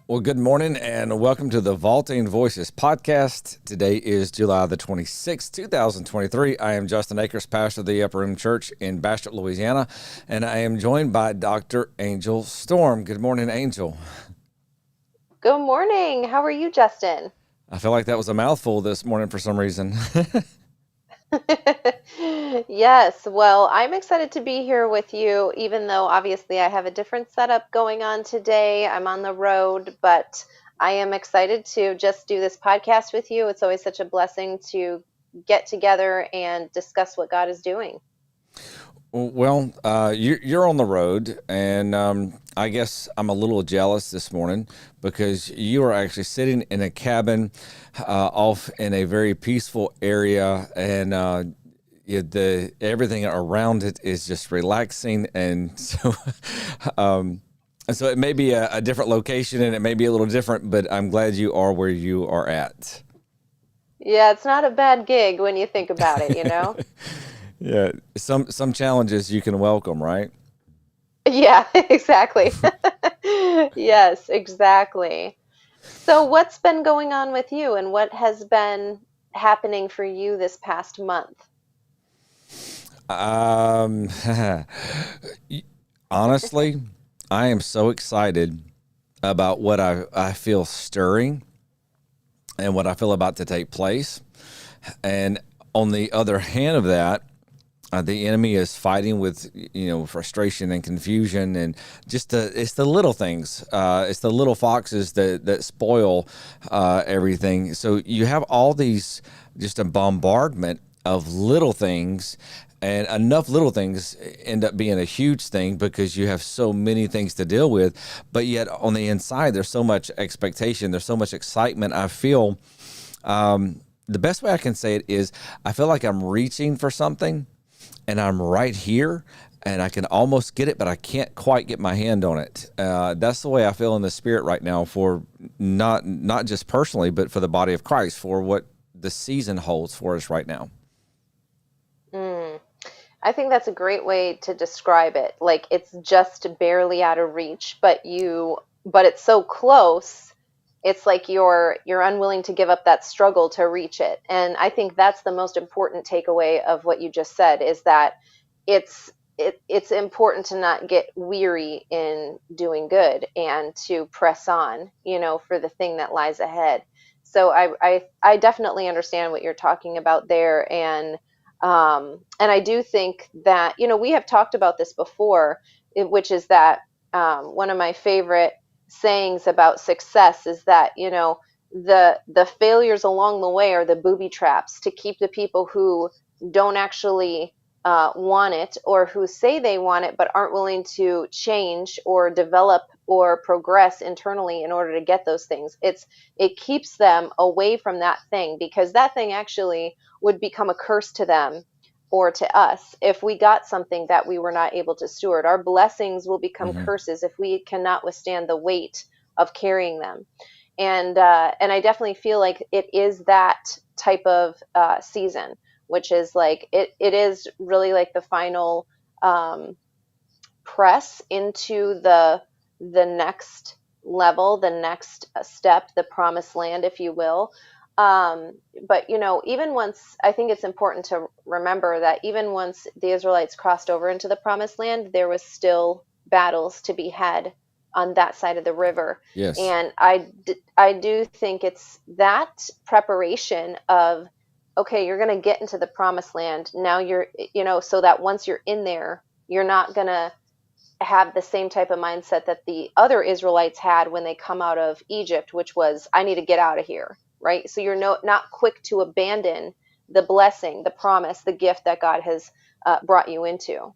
Well, good morning and welcome to the Vaulting Voices podcast. Today is July the 26th, 2023. I am Justin Akers, pastor of the Upper Room Church in Bastrop, Louisiana, and I am joined by Dr. Angel Storm. Good morning, Angel. Good morning. How are you, Justin? I feel like that was a mouthful this morning for some reason. Yes, well, I'm excited to be here with you, even though obviously I have a different setup going on today. I'm on the road, but I am excited to just do this podcast with you. It's always such a blessing to get together and discuss what God is doing. Well, you're on the road, and I guess I'm a little jealous this morning because you are actually sitting in a cabin off in a very peaceful area, and everything around it is just relaxing, and so it may be a different location, and it may be a little different, but I'm glad you are where you are at. Yeah, it's not a bad gig when you think about it, you know? Yeah, some challenges you can welcome, right? Yeah, exactly. Yes, exactly. So, what's been going on with you and what has been happening for you this past month? Um, Honestly, I am so excited about what I feel stirring and what I feel about to take place. And on the other hand of that, the enemy is fighting with frustration and confusion, and just it's the little things, it's the little foxes that spoil everything. So you have all these, just a bombardment of little things, and enough little things end up being a huge thing because you have so many things to deal with. But yet on the inside, there's so much expectation, there's so much excitement. I feel the best way I can say it is I feel like I'm reaching for something and I'm right here and I can almost get it, but I can't quite get my hand on it. That's the way I feel in the spirit right now, for not just personally, but for the body of Christ, for what the season holds for us right now. Mm, I think that's a great way to describe it. Like it's just barely out of reach, but it's so close. It's like you're unwilling to give up that struggle to reach it. And I think that's the most important takeaway of what you just said, is that it's it's important to not get weary in doing good and to press on, for the thing that lies ahead. So I definitely understand what you're talking about there, and I do think that we have talked about this before, which is that one of my favorite sayings about success is that the failures along the way are the booby traps to keep the people who don't actually want it, or who say they want it but aren't willing to change or develop or progress internally in order to get those things. It keeps them away from that thing, because that thing actually would become a curse to them or to us if we got something that we were not able to steward. Our blessings will become Hmm. curses if we cannot withstand the weight of carrying them. And I definitely feel like it is that type of season, which is like it is really like the final um, press into the next level, the next step, the promised land, if you will. But even once, I think it's important to remember that even once the Israelites crossed over into the promised land, there was still battles to be had on that side of the river. Yes. And I do think it's that preparation of, okay, you're going to get into the promised land. Now so that once you're in there, you're not going to have the same type of mindset that the other Israelites had when they come out of Egypt, which was, I need to get out of here, right? So you're not quick to abandon the blessing, the promise, the gift that God has brought you into.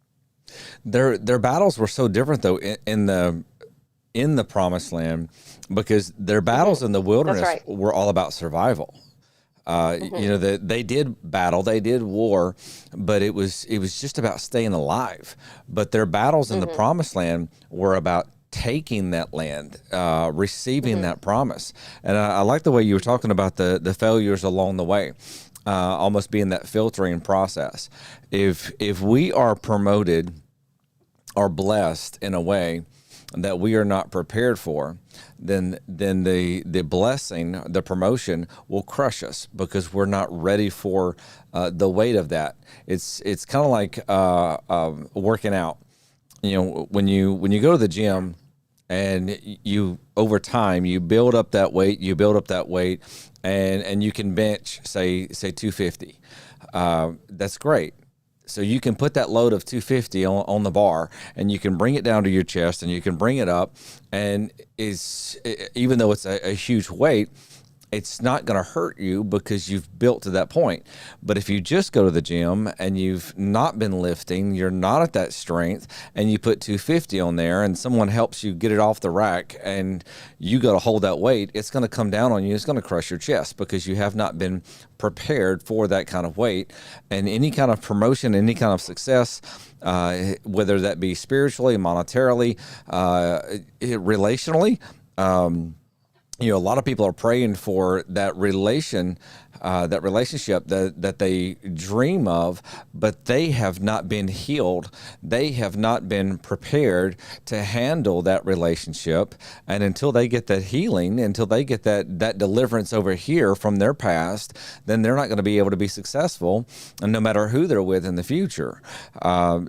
Their battles were so different though in the promised land, because their Hmm. battles in the That's wilderness right. were all about survival. Hmm. They did battle, they did war, but it was just about staying alive. But their battles in the Hmm. promised land were about taking that land, receiving Hmm. that promise. And I like the way you were Hmm. talking about the failures along the way, almost being that filtering process. If we are promoted or blessed in a way, that we are not prepared for, then the blessing, the promotion will crush us because we're not ready for the weight of that. It's kind of like working out. When you go to the gym and you over time you build up that weight, and you can bench say 250. That's great. So you can put that load of 250 on the bar, and you can bring it down to your chest, and you can bring it up, and even though it's a huge weight, it's not going to hurt you because you've built to that point. But if you just go to the gym and you've not been lifting, you're not at that strength, and you put 250 on there and someone helps you get it off the rack and you got to hold that weight, it's going to come down on you. It's going to crush your chest because you have not been prepared for that kind of weight. And any kind of promotion, any kind of success, whether that be spiritually, monetarily, relationally, a lot of people are praying for that relationship that they dream of, but they have not been healed. They have not been prepared to handle that relationship. And until they get that healing, until they get that deliverance over here from their past, then they're not going to be able to be successful, and no matter who they're with in the future.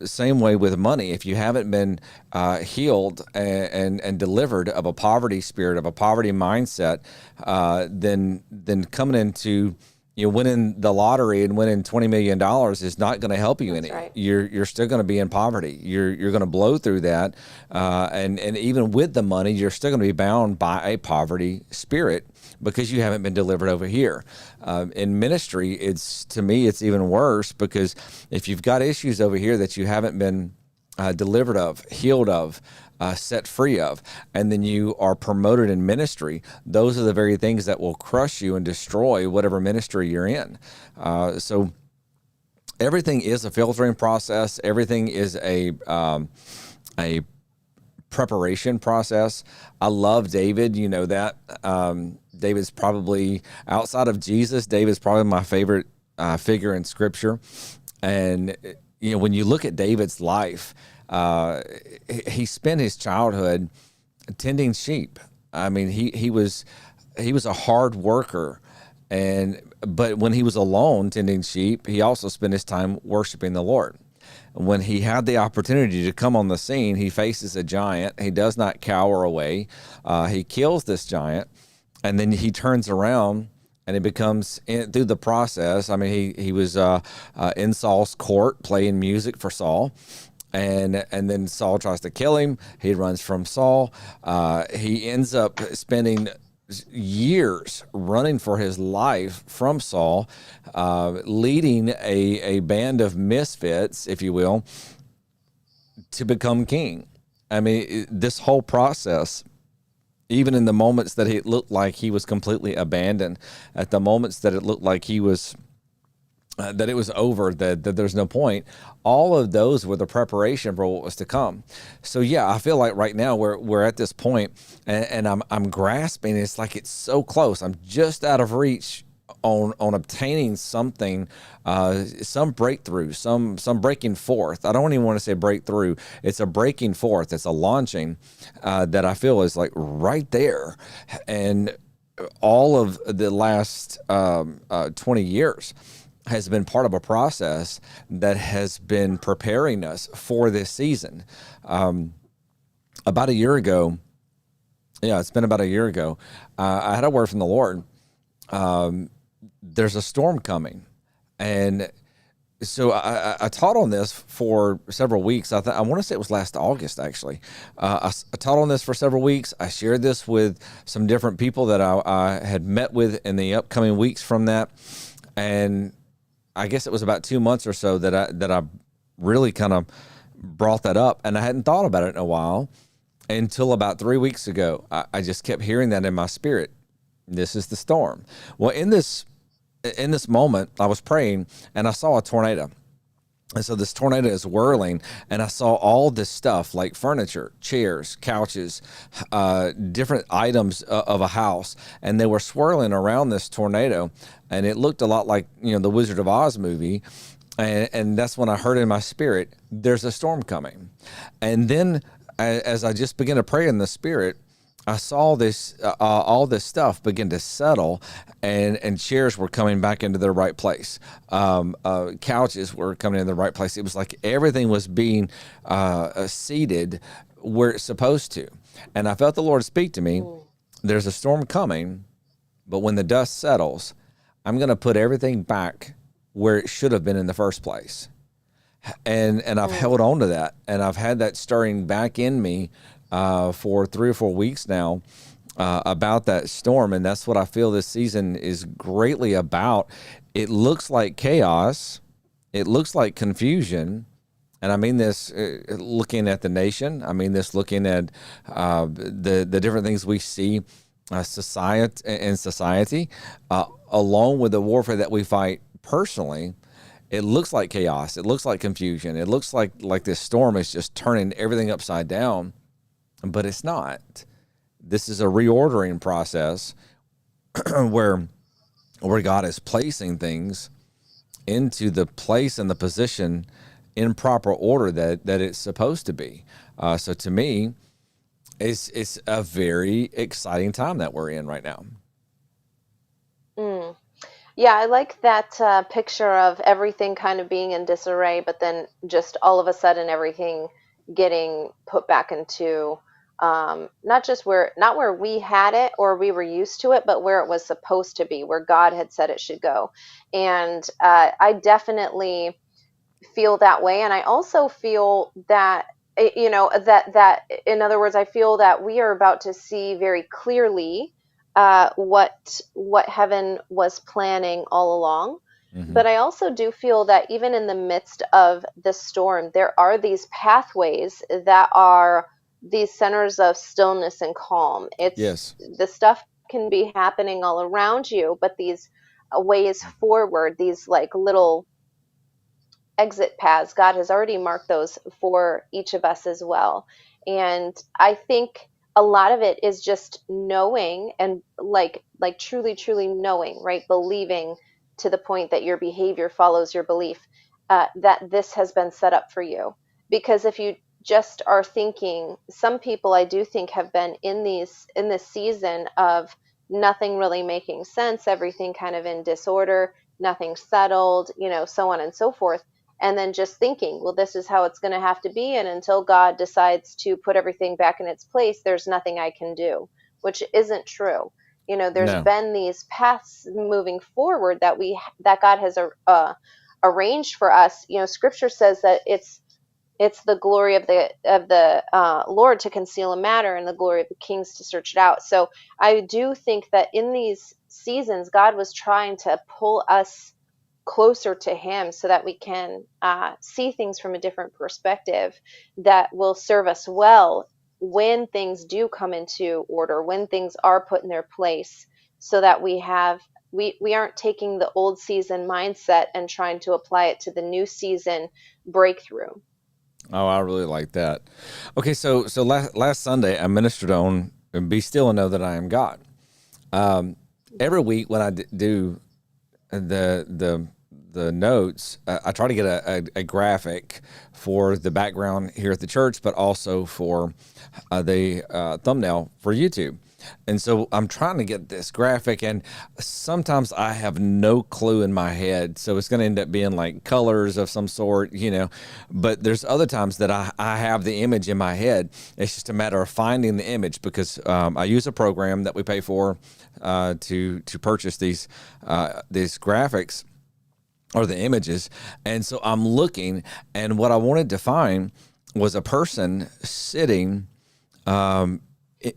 Same way with money. If you haven't been healed and delivered of a poverty spirit, of a poverty mindset, then coming into winning the lottery and winning $20 million is not going to help you any. Right. You're still going to be in poverty. You're going to blow through that, and even with the money, you're still going to be bound by a poverty spirit because you haven't been delivered over here. In ministry, to me it's even worse, because if you've got issues over here that you haven't been delivered of, healed of, set free of, and then you are promoted in ministry, those are the very things that will crush you and destroy whatever ministry you're in. So everything is a filtering process. Everything is a preparation process. I love David. You know that. David's probably, outside of Jesus, David's probably my favorite figure in Scripture. And when you look at David's life, he spent his childhood tending sheep. I mean, he was a hard worker, but when he was alone tending sheep, he also spent his time worshiping the Lord. When he had the opportunity to come on the scene, he faces a giant. He does not cower away. He kills this giant, and then he turns around. And it becomes, through the process, I mean, he was in Saul's court playing music for Saul. And then Saul tries to kill him. He runs from Saul. He ends up spending years running for his life from Saul, leading a band of misfits, if you will, to become king. I mean, this whole process, even in the moments that it looked like he was completely abandoned, at the moments that it looked like he was, that it was over, that there's no point, all of those were the preparation for what was to come. So yeah, I feel like right now we're at this point, and I'm grasping. It's like it's so close. I'm just out of reach on obtaining something, some breakthrough, some breaking forth. I don't even want to say breakthrough. It's a breaking forth. It's a launching that I feel is like right there. And all of the last 20 years has been part of a process that has been preparing us for this season. About a year ago, it's been about a year ago, I had a word from the Lord. There's a storm coming. And so I taught on this for several weeks. I want to say it was last August, actually. I taught on this for several weeks. I shared this with some different people that I had met with in the upcoming weeks from that. And I guess it was about 2 months or so that I really kind of brought that up. And I hadn't thought about it in a while until about 3 weeks ago. I just kept hearing that in my spirit. This is the storm. Well, in this moment, I was praying and I saw a tornado. And so this tornado is whirling, and I saw all this stuff like furniture, chairs, couches, different items of a house, and they were swirling around this tornado, and it looked a lot like, the Wizard of Oz movie. And that's when I heard in my spirit, there's a storm coming. And then as I just began to pray in the Spirit, I saw this all this stuff begin to settle, and chairs were coming back into their right place. Couches were coming in the right place. It was like everything was being seated where it's supposed to. And I felt the Lord speak to me. There's a storm coming, but when the dust settles, I'm going to put everything back where it should have been in the first place. And I've held on to that, and I've had that stirring back in me for 3 or 4 weeks now about that storm, and that's what I feel this season is greatly about. It looks like chaos, it looks like confusion, and I mean this looking at the nation. I mean this looking at the different things we see society, along with the warfare that we fight personally. It looks like chaos. It looks like confusion. It looks like this storm is just turning everything upside down, but it's not. This is a reordering process where God is placing things into the place and the position in proper order that it's supposed to be. So to me, it's a very exciting time that we're in right now. Mm. Yeah, I like that picture of everything kind of being in disarray, but then just all of a sudden everything getting put back into not where we had it or we were used to it, but where it was supposed to be, where God had said it should go. And I definitely feel that way, and I also feel that that in other words, I feel that we are about to see very clearly what heaven was planning all along. Mm-hmm. But I also do feel that even in the midst of the storm, there are these pathways that are these centers of stillness and calm. Yes. The stuff can be happening all around you, but these ways forward, these like little exit paths, God has already marked those for each of us as well. And I think a lot of it is just knowing, and like truly knowing, right? Believing to the point that your behavior follows your belief, that this has been set up for you. Because if you just are thinking, some people I do think have been in this season of nothing really making sense, everything kind of in disorder, nothing settled, so on and so forth. And then just thinking, well, this is how it's going to have to be. And until God decides to put everything back in its place, there's nothing I can do, which isn't true. There's No. been these paths moving forward that God has arranged for us. Scripture says that it's the glory of the Lord to conceal a matter, and the glory of the kings to search it out. So I do think that in these seasons, God was trying to pull us closer to him so that we can see things from a different perspective that will serve us well when things do come into order, when things are put in their place, so that we aren't taking the old season mindset and trying to apply it to the new season breakthrough. Oh, I really like that. Okay, so last Sunday I ministered on "Be Still and Know That I Am God." Every week when I do the notes, I try to get a graphic for the background here at the church, but also for the thumbnail for YouTube. And so I'm trying to get this graphic, and sometimes I have no clue in my head. So it's going to end up being like colors of some sort, but there's other times that I have the image in my head. It's just a matter of finding the image, because I use a program that we pay for to purchase these graphics or the images. And so I'm looking, and what I wanted to find was a person sitting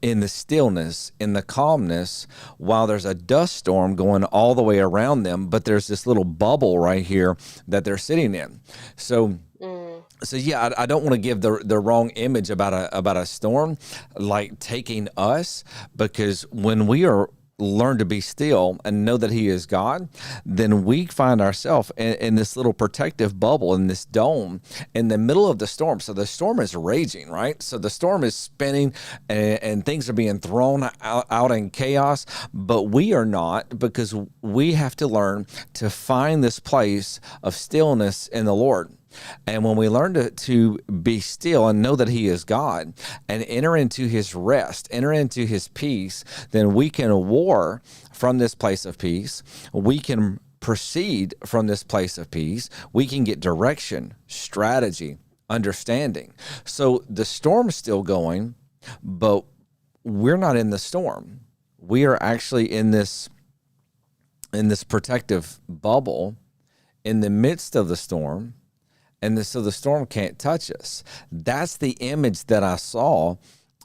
in the stillness, in the calmness, while there's a dust storm going all the way around them, but there's this little bubble right here that they're sitting in. So yeah, I don't want to give the wrong image about a storm like taking us, because when we are learn to be still and know that he is God, then we find ourselves in this little protective bubble, in this dome in the middle of the storm. So the storm is raging, right? So the storm is spinning, and things are being thrown out in chaos, but we are not, because we have to learn to find this place of stillness in the Lord. And when we learn to be still and know that He is God and enter into His rest, enter into His peace, then we can war from this place of peace. We can proceed from this place of peace. We can get direction, strategy, understanding. So the storm's still going, but we're not in the storm. We are actually in this protective bubble in the midst of the storm, and so the storm can't touch us. That's the image that I saw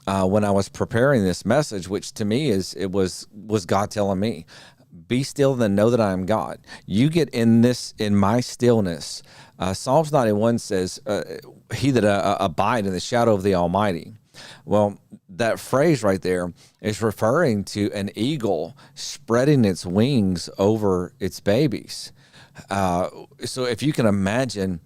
when I was preparing this message, which to me was God telling me, "Be still and know that I am God." You get in my stillness. Psalms 91 says, "He that abide in the shadow of the Almighty." Well, that phrase right there is referring to an eagle spreading its wings over its babies. So if you can imagine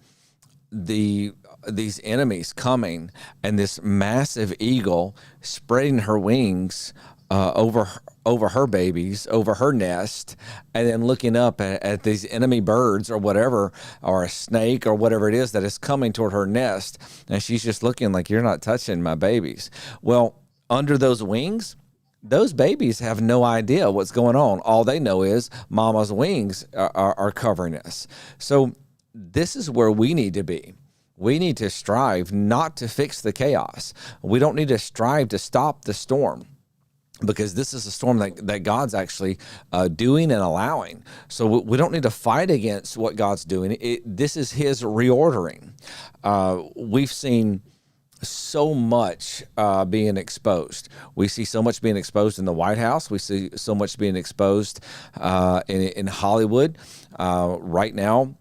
these enemies coming and this massive eagle spreading her wings over her babies, over her nest, and then looking up at these enemy birds or whatever, or a snake or whatever it is that is coming toward her nest, and she's just looking like, "You're not touching my babies." Well, under those wings, those babies have no idea what's going on. All they know is mama's wings are covering us. So this is where we need to be. We need to strive not to fix the chaos. We don't need to strive to stop the storm, because this is a storm that God's actually doing and allowing. So we don't need to fight against what God's doing. This is His reordering. We've seen so much being exposed. We see so much being exposed in the White House. We see so much being exposed in Hollywood. Right now,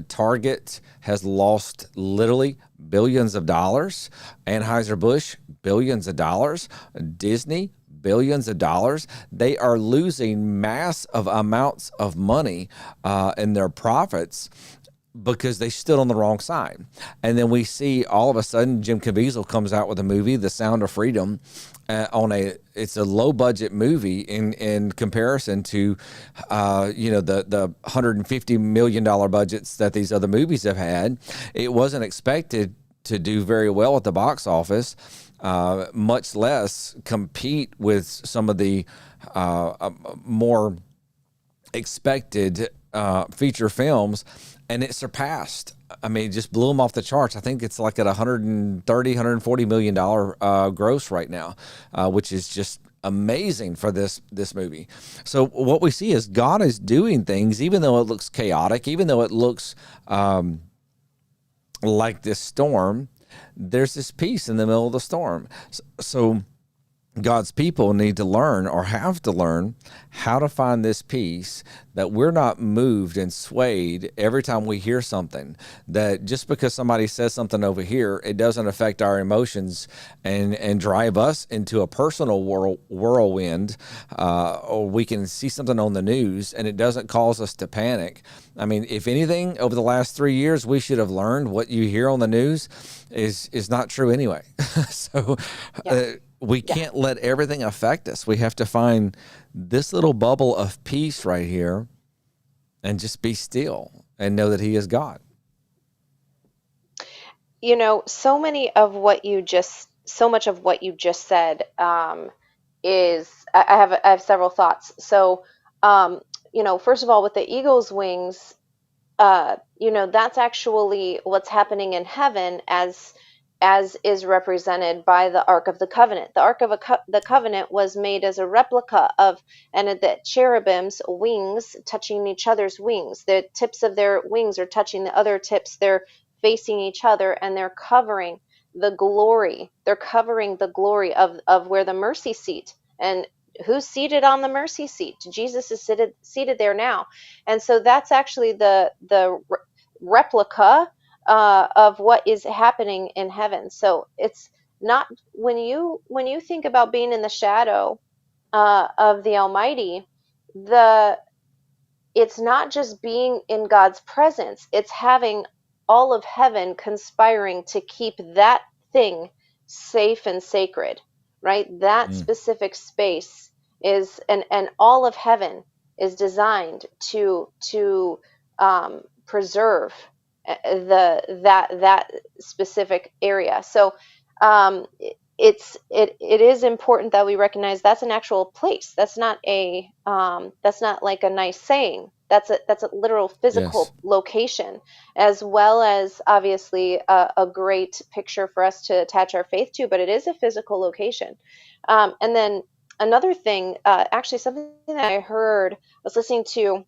Target has lost literally billions of dollars. Anheuser-Busch, billions of dollars. Disney, billions of dollars. They are losing massive amounts of money in their profits because they stood on the wrong side. And then we see all of a sudden Jim Caviezel comes out with a movie, The Sound of Freedom, it's a low budget movie in comparison to the $150 million budgets that these other movies have had. It wasn't expected to do very well at the box office, much less compete with some of the more expected feature films, and it surpassed. I mean, it just blew them off the charts. I think it's like at $140 million gross right now, which is just amazing for this movie. So what we see is God is doing things, even though it looks chaotic, even though it looks like this storm. There's this peace in the middle of the storm. So God's people need to learn, or have to learn, how to find this peace, that we're not moved and swayed every time we hear something, that just because somebody says something over here, it doesn't affect our emotions and drive us into a personal whirlwind, or we can see something on the news and it doesn't cause us to panic. I mean, if anything, over the last 3 years, we should have learned what you hear on the news is not true anyway. So Yeah. we Yeah. can't let everything affect us. We have to find this little bubble of peace right here and just be still and know that He is God. So much of what you just said I have several thoughts. So, first of all, with the eagle's wings, that's actually what's happening in heaven as is represented by the Ark of the Covenant. The Ark of the Covenant was made as a replica of, and the cherubim's wings touching each other's wings. The tips of their wings are touching the other tips. They're facing each other, and they're covering the glory. They're covering the glory of where the mercy seat, and who's seated on the mercy seat? Jesus is seated there now. And so that's actually the replica of what is happening in heaven. So it's not, when you think about being in the shadow of the Almighty, the it's not just being in God's presence, it's having all of heaven conspiring to keep that thing safe and sacred, right? That Mm. specific space and all of heaven is designed to preserve. that specific area. So it is important that we recognize that's an actual place. That's not like a nice saying. That's a literal Yes. physical location, as well as obviously a great picture for us to attach our faith to. But it is a physical location. And then another thing, actually something that I heard, I was listening to.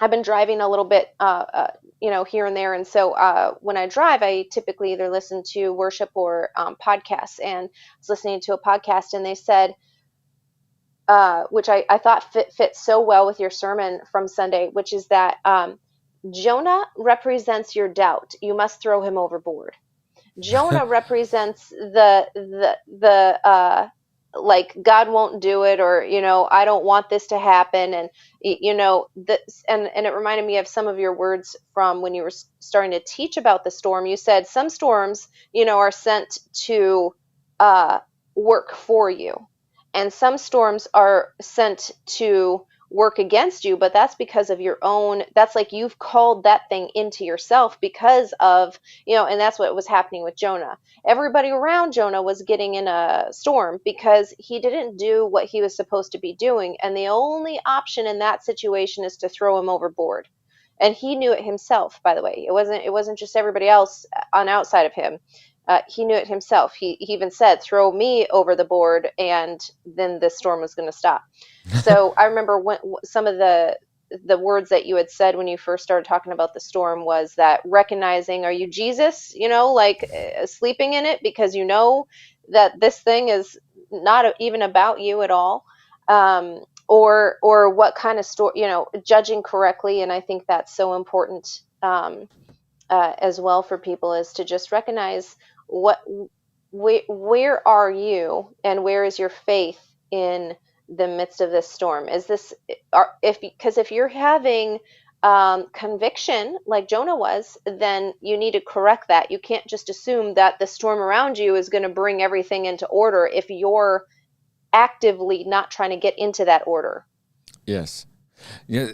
I've been driving a little bit, here and there, and so when I drive, I typically either listen to worship or podcasts. And I was listening to a podcast, and they said, which I thought fit so well with your sermon from Sunday, which is that Jonah represents your doubt. You must throw him overboard. Jonah represents the like God won't do it, or I don't want this to happen. And this, and it reminded me of some of your words from when you were starting to teach about the storm. You said some storms are sent to uh work for you, and some storms are sent to work against you, but that's because of your own, that's like you've called that thing into yourself because of, and that's what was happening with Jonah. Everybody around Jonah was getting in a storm because he didn't do what he was supposed to be doing, and the only option in that situation is to throw him overboard. And he knew it himself, by the way. It wasn't just everybody else on outside of him. He knew it himself. He even said, "Throw me over the board," and then the storm was going to stop. So I remember when some of the words that you had said when you first started talking about the storm was that recognizing, are you Jesus, like sleeping in it because that this thing is not even about you at all, or what kind of story, judging correctly. And I think that's so important, as well for people, is to just recognize what where are you and where is your faith in the midst of this storm. Is this, if you're having conviction like Jonah was, then you need to correct that. You can't just assume that the storm around you is going to bring everything into order if you're actively not trying to get into that order. Yes. Yeah.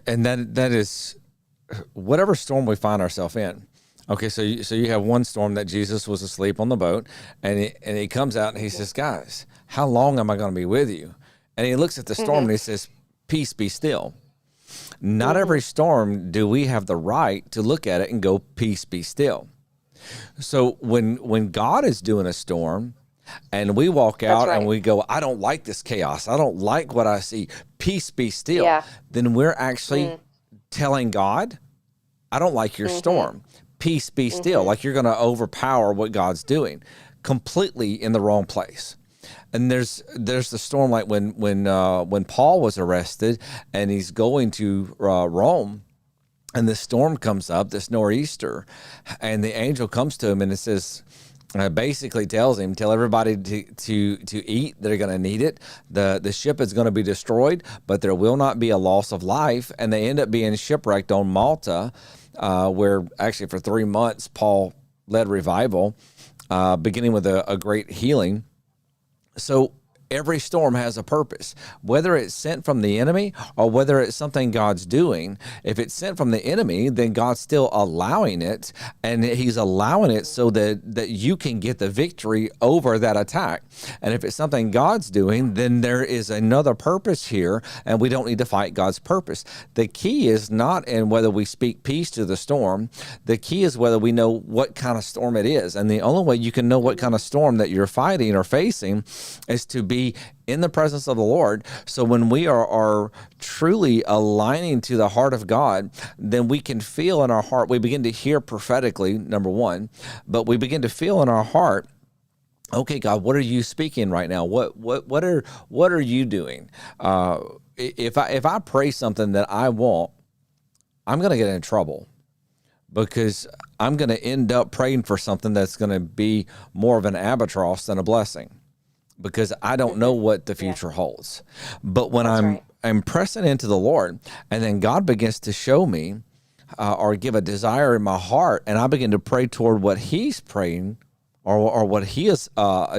And that is whatever storm we find ourselves in. Okay, so you have one storm that Jesus was asleep on the boat, and he comes out and he says, "Guys, how long am I going to be with you?" And he looks at the storm Mm-hmm. and he says, "Peace, be still." Not Mm-hmm. every storm do we have the right to look at it and go, "Peace, be still." So when God is doing a storm, and we walk That's out and right. we go, "I don't like this chaos. I don't like what I see. Peace, be still." Yeah. Then we're actually Mm. telling God, "I don't like your Mm-hmm. storm. Peace, be still." Mm-hmm. Like you're going to overpower what God's doing, completely in the wrong place. And there's the storm, like when Paul was arrested and he's going to Rome, and this storm comes up, this nor'easter, and the angel comes to him and it says, basically tells him, "Tell everybody to eat. They're going to need it. The ship is going to be destroyed, but there will not be a loss of life." And they end up being shipwrecked on Malta, where actually for 3 months Paul led revival, beginning with a great healing. So every storm has a purpose, whether it's sent from the enemy or whether it's something God's doing. If it's sent from the enemy, then God's still allowing it, and he's allowing it so that you can get the victory over that attack. And if it's something God's doing, then there is another purpose here, and we don't need to fight God's purpose. The key is not in whether we speak peace to the storm. The key is whether we know what kind of storm it is. And the only way you can know what kind of storm that you're fighting or facing is to be in the presence of the Lord. So when we are truly aligning to the heart of God, then we can feel in our heart, we begin to hear prophetically, number one, but we begin to feel in our heart, okay, God, what are you speaking right now? What are you doing? If I pray something that I want, I'm going to get in trouble, because I'm going to end up praying for something that's going to be more of an albatross than a blessing, because I don't know what the Yeah, future holds. But when that's right. I'm pressing into the Lord, and then God begins to show me, or give a desire in my heart, and I begin to pray toward what He's praying, or what He is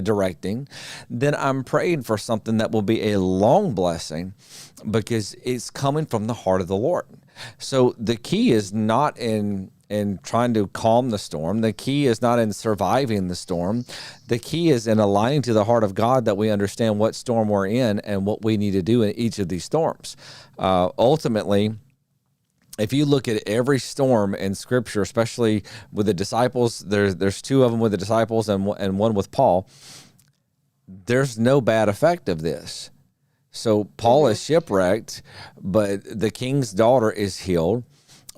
directing, then I'm praying for something that will be a long blessing, because it's coming from the heart of the Lord. So the key is not in in trying to calm the storm. The key is not in surviving the storm. The key is in aligning to the heart of God, that we understand what storm we're in and what we need to do in each of these storms. Ultimately, if you look at every storm in Scripture, especially with the disciples, there's two of them with the disciples and one with Paul. There's no bad effect of this. So Paul is shipwrecked, but the king's daughter is healed.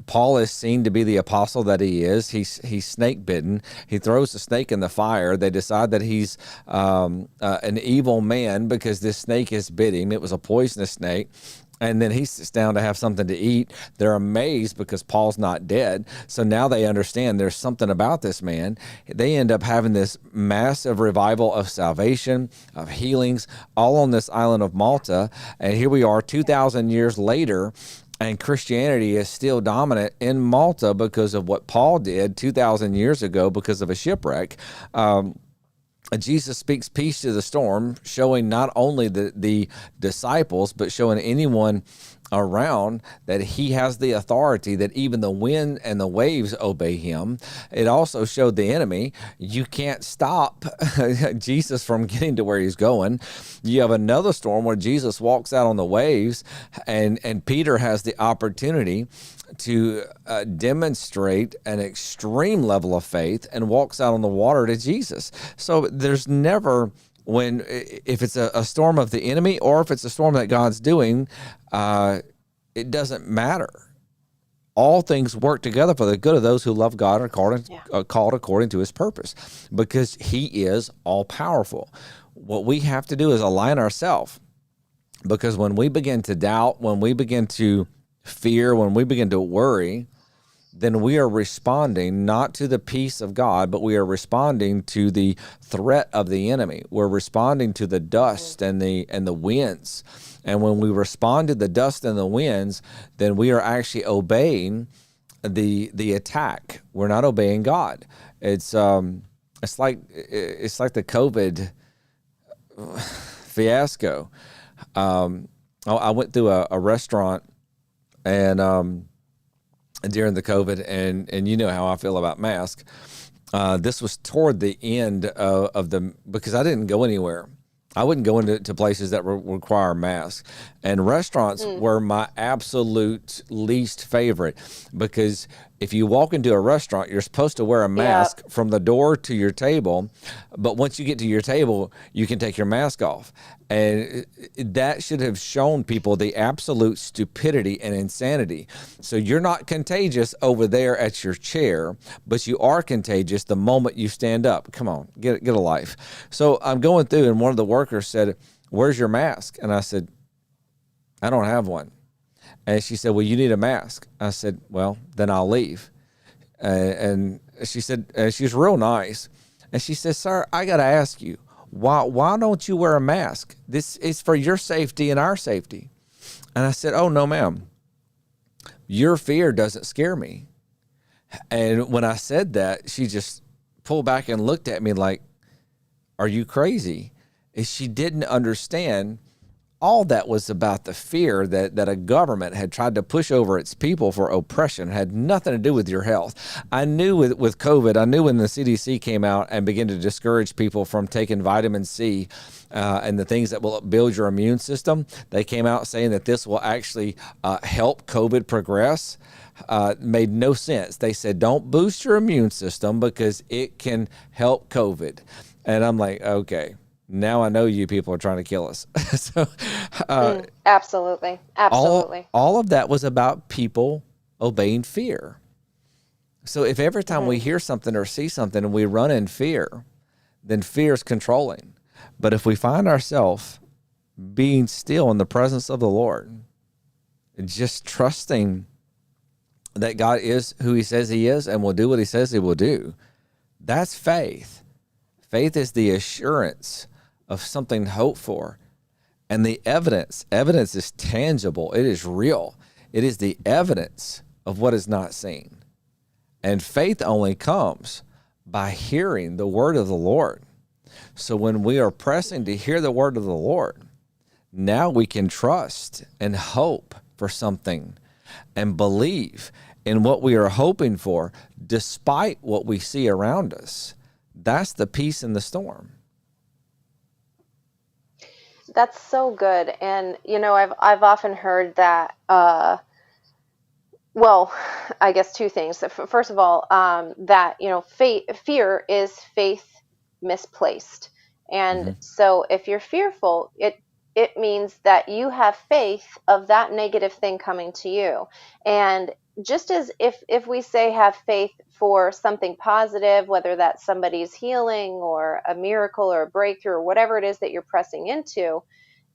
Paul is seen to be the apostle that he is. He's snake bitten. He throws the snake in the fire. They decide that he's an evil man because this snake has bit him. It was a poisonous snake. And then he sits down to have something to eat. They're amazed because Paul's not dead. So now they understand there's something about this man. They end up having this massive revival of salvation, of healings, all on this island of Malta. And here we are 2,000 years later, and Christianity is still dominant in Malta because of what Paul did 2,000 years ago because of a shipwreck. Jesus speaks peace to the storm, showing not only the disciples, but showing anyone around that he has the authority, that even the wind and the waves obey him. It also showed the enemy, you can't stop Jesus from getting to where he's going. You have another storm where Jesus walks out on the waves, and Peter has the opportunity to demonstrate an extreme level of faith and walks out on the water to Jesus. So there's never, if it's a storm of the enemy or if it's a storm that God's doing, it doesn't matter. All things work together for the good of those who love God and are called according to his purpose, because he is all powerful. What we have to do is align ourselves, because when we begin to doubt, when we begin to fear, when we begin to worry, then we are responding not to the peace of God, but we are responding to the threat of the enemy. We're responding to the dust and the winds. And when we respond to the dust and the winds, then we are actually obeying the attack. We're not obeying God. It's like the COVID fiasco. I went through a restaurant and during the COVID, and you know how I feel about masks. This was toward the end of because I didn't go anywhere. I wouldn't go into places that require masks. And restaurants were my absolute least favorite, because if you walk into a restaurant, you're supposed to wear a mask from the door to your table. But once you get to your table, you can take your mask off. And that should have shown people the absolute stupidity and insanity. So you're not contagious over there at your chair, but you are contagious the moment you stand up. Come on, get a life. So I'm going through, and one of the workers said, "Where's your mask?" And I said, "I don't have one." And she said, "Well, you need a mask." I said, "Well, then I'll leave." And she said, she's real nice. And she said, "Sir, I got to ask you, why don't you wear a mask? This is for your safety and our safety." And I said, "Oh, no, ma'am. Your fear doesn't scare me." And when I said that, she just pulled back and looked at me like, "Are you crazy?" And she didn't understand all that was about the fear that a government had tried to push over its people for oppression. It had nothing to do with your health. I knew with COVID, I knew when the CDC came out and began to discourage people from taking vitamin C and the things that will build your immune system, they came out saying that this will actually help COVID progress. Made no sense. They said, don't boost your immune system because it can help COVID. And I'm like, okay. Now I know you people are trying to kill us. So, absolutely. All of that was about people obeying fear. So if every time we hear something or see something and we run in fear, then fear is controlling. But if we find ourselves being still in the presence of the Lord, just trusting that God is who he says he is and will do what he says he will do, that's faith. Faith is the assurance of something hoped for. And the evidence is tangible. It is real. It is the evidence of what is not seen. And faith only comes by hearing the word of the Lord. So when we are pressing to hear the word of the Lord, now we can trust and hope for something and believe. in what we are hoping for, despite what we see around us. That's the peace in the storm. That's so good. And I've often heard that well, I guess two things. First of all, that fear is faith misplaced, and Mm-hmm. so if you're fearful, it means that you have faith of that negative thing coming to you. And just as if we say have faith for something positive, whether that's somebody's healing or a miracle or a breakthrough or whatever it is that you're pressing into,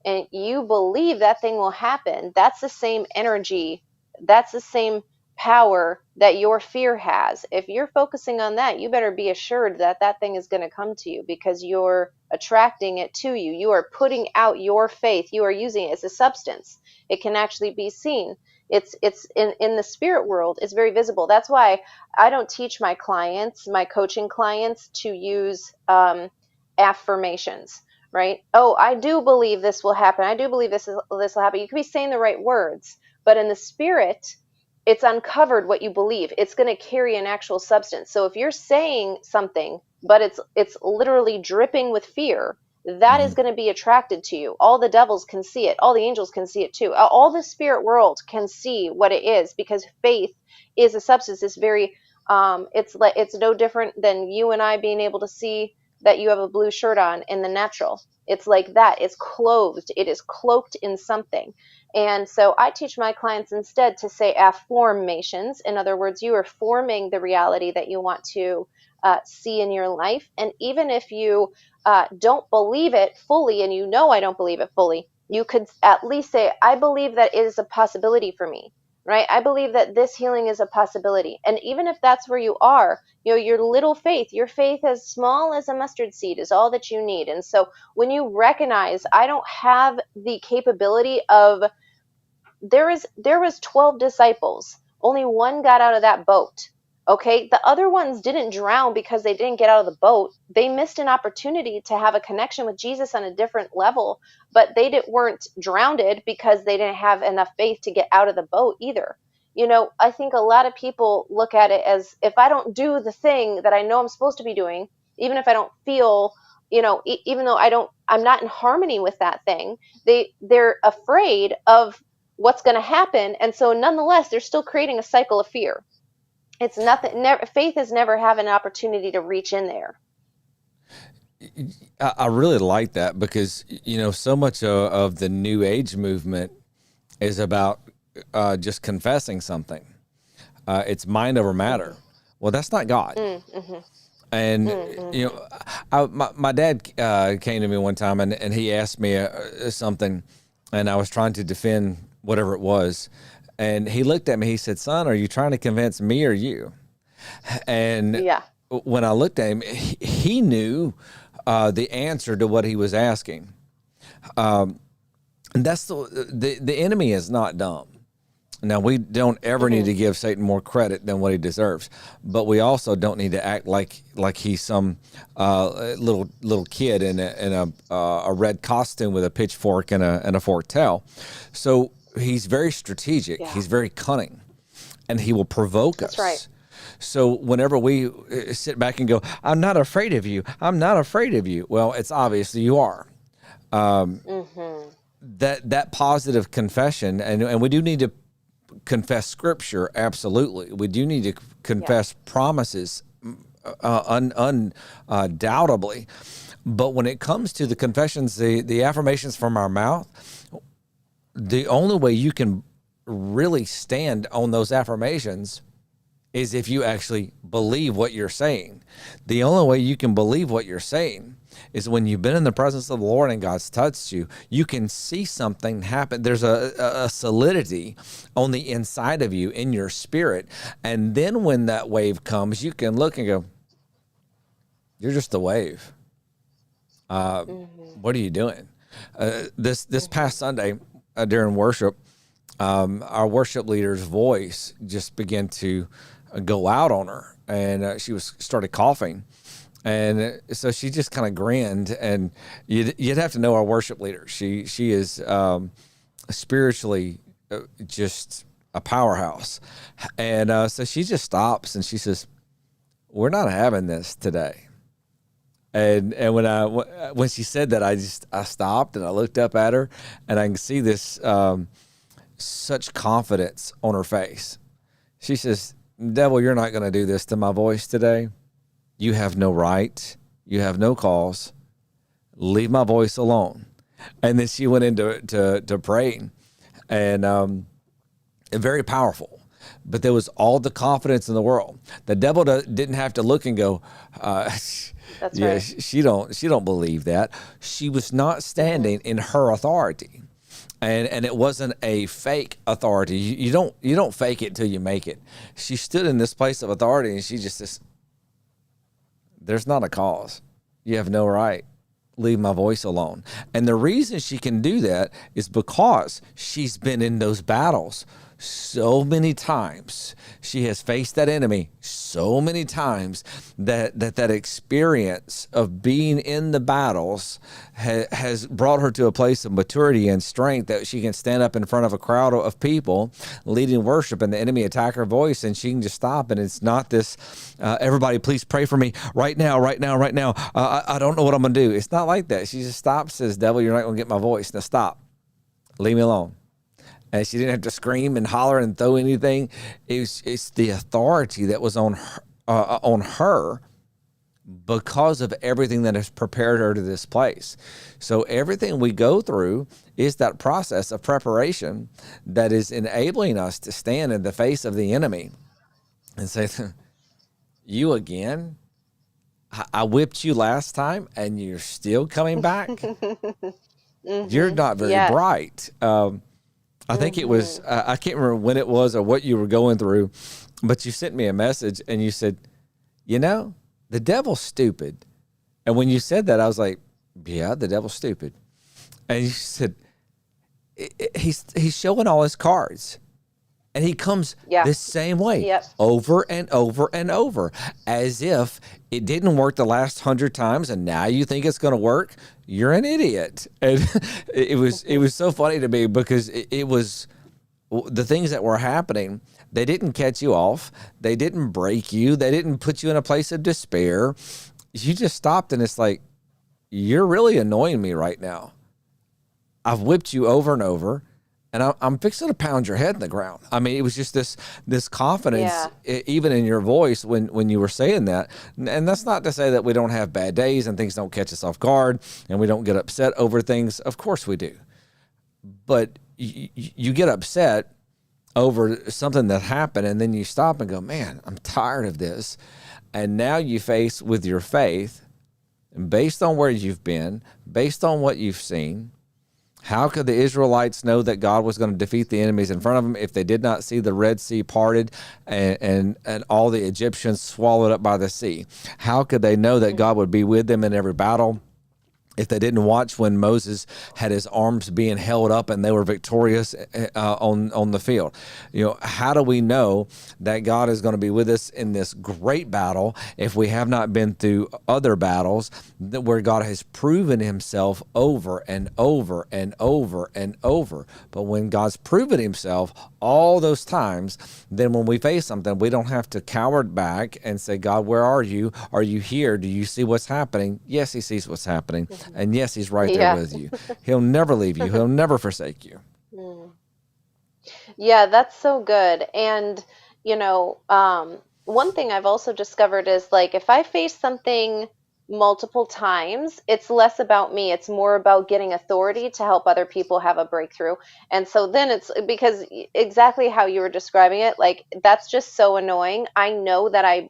and you believe that thing will happen, that's the same energy, that's the same power that your fear has. If you're focusing on that, you better be assured that that thing is going to come to you because you're attracting it to you. You are putting out your faith. You are using it as a substance. It can actually be seen. It's in the spirit world, it's very visible. That's why I don't teach my clients, my coaching clients, to use affirmations, right? Oh, I do believe this will happen. I do believe this will happen. You could be saying the right words, but in the spirit, it's uncovered what you believe. It's going to carry an actual substance. So if you're saying something, but it's literally dripping with fear, that Mm-hmm. is going to be attracted to you. All the devils can see it. All the angels can see it too. All the spirit world can see what it is because faith is a substance. It's very it's no different than you and I being able to see that you have a blue shirt on in the natural. It's like that. It's clothed. It is cloaked in something. And so I teach my clients instead to say affirmations. In other words, you are forming the reality that you want to see in your life. And even if you don't believe it fully, and I don't believe it fully, you could at least say, I believe that it is a possibility for me, right? I believe that this healing is a possibility. And even if that's where you are, your little faith, your faith as small as a mustard seed is all that you need. And so when you recognize, I don't have the capability of, there was 12 disciples. Only one got out of that boat. Okay? The other ones didn't drown because they didn't get out of the boat. They missed an opportunity to have a connection with Jesus on a different level, but weren't drowned because they didn't have enough faith to get out of the boat either. I think a lot of people look at it as, if I don't do the thing that I know I'm supposed to be doing, even if I don't feel, even though I'm not in harmony with that thing, they're afraid of what's going to happen, and so nonetheless they're still creating a cycle of fear. It's nothing. Faith has never had an opportunity to reach in there. I really like that because, so much of the New Age movement is about just confessing something. It's mind over matter. Well, that's not God. Mm-hmm. And, Mm-hmm. my dad came to me one time and he asked me something, and I was trying to defend whatever it was. And he looked at me, he said, "Son, are you trying to convince me or you?" And Yeah. when I looked at him, he knew the answer to what he was asking. And that's the enemy is not dumb. Now, we don't ever need Mm-hmm. to give Satan more credit than what he deserves, but we also don't need to act like he's some little kid in a red costume with a pitchfork and a forked tail. So he's very strategic. Yeah. He's very cunning, and he will provoke That's us. right. So whenever we sit back and go, "I'm not afraid of you. I'm not afraid of you," well, it's obvious that you are. Mm-hmm. That positive confession, and we do need to confess scripture. Absolutely. We do need to confess promises, undoubtedly. But when it comes to the confessions, the affirmations from our mouth, the only way you can really stand on those affirmations is if you actually believe what you're saying. The only way you can believe what you're saying is when you've been in the presence of the Lord and God's touched you. You can see something happen. There's a solidity on the inside of you in your spirit. And then when that wave comes, you can look and go, "You're just a wave. Mm-hmm. What are you doing?" This Mm-hmm. past Sunday during worship, our worship leader's voice just began to go out on her, and she started coughing, and so she just kind of grinned. And you'd have to know our worship leader. She is spiritually just a powerhouse. And so she just stops and she says, "We're not having this today." And when she said that, I stopped and I looked up at her, and I can see this such confidence on her face. She says, "Devil, you're not going to do this to my voice today. You have no right. You have no cause. Leave my voice alone." And then she went into to praying, and very powerful. But there was all the confidence in the world. The devil didn't have to look and go, That's "Yeah, right. she don't believe that." She was not standing in her authority, and it wasn't a fake authority. You don't fake it till you make it. She stood in this place of authority, and she just says, "There's not a cause. You have no right. Leave my voice alone." And the reason she can do that is because she's been in those battles so many times. She has faced that enemy so many times that experience of being in the battles has brought her to a place of maturity and strength that she can stand up in front of a crowd of people leading worship, and the enemy attack her voice, and she can just stop. And it's not this, "Everybody please pray for me right now, right now, right now. I don't know what I'm going to do." It's not like that. She just stops, says, "Devil, you're not going to get my voice. Now stop. Leave me alone." And she didn't have to scream and holler and throw anything. It's the authority that was on her because of everything that has prepared her to this place. So everything we go through is that process of preparation that is enabling us to stand in the face of the enemy and say, "You again? I whipped you last time and you're still coming back? You're Mm-hmm. not very Yes. bright." I think it was, Mm-hmm. I can't remember when it was or what you were going through, but you sent me a message and you said, "You know, the devil's stupid." And when you said that, I was like, "Yeah, the devil's stupid." And you said, He's showing all his cards." And he comes Yeah. this same way Yep. over and over and over, as if it didn't work the last 100 times and now you think it's going to work. You're an idiot. And it was so funny to me because it was the things that were happening. They didn't catch you off. They didn't break you. They didn't put you in a place of despair. You just stopped, and it's like, "You're really annoying me right now. I've whipped you over and over, and I'm fixing to pound your head in the ground." I mean, it was just this confidence, Yeah. even in your voice when you were saying that. And that's not to say that we don't have bad days and things don't catch us off guard and we don't get upset over things. Of course we do. But you get upset over something that happened, and then you stop and go, "Man, I'm tired of this." And now you face with your faith, and based on where you've been, based on what you've seen. How could the Israelites know that God was going to defeat the enemies in front of them if they did not see the Red Sea parted and all the Egyptians swallowed up by the sea? How could they know that God would be with them in every battle if they didn't watch when Moses had his arms being held up and they were victorious on the field? How do we know that God is going to be with us in this great battle if we have not been through other battles where God has proven himself over and over and over and over? But when God's proven himself all those times, then when we face something, we don't have to cower back and say, "God, where are you? Are you here? Do you see what's happening?" Yes, he sees what's happening. And yes, he's right there Yeah. with you. He'll never leave you. He'll never forsake you. Mm. Yeah, that's so good. And, you know, one thing I've also discovered is like if I face something multiple times, it's less about me. It's more about getting authority to help other people have a breakthrough. And so then it's because exactly how you were describing it, like that's just so annoying. I know that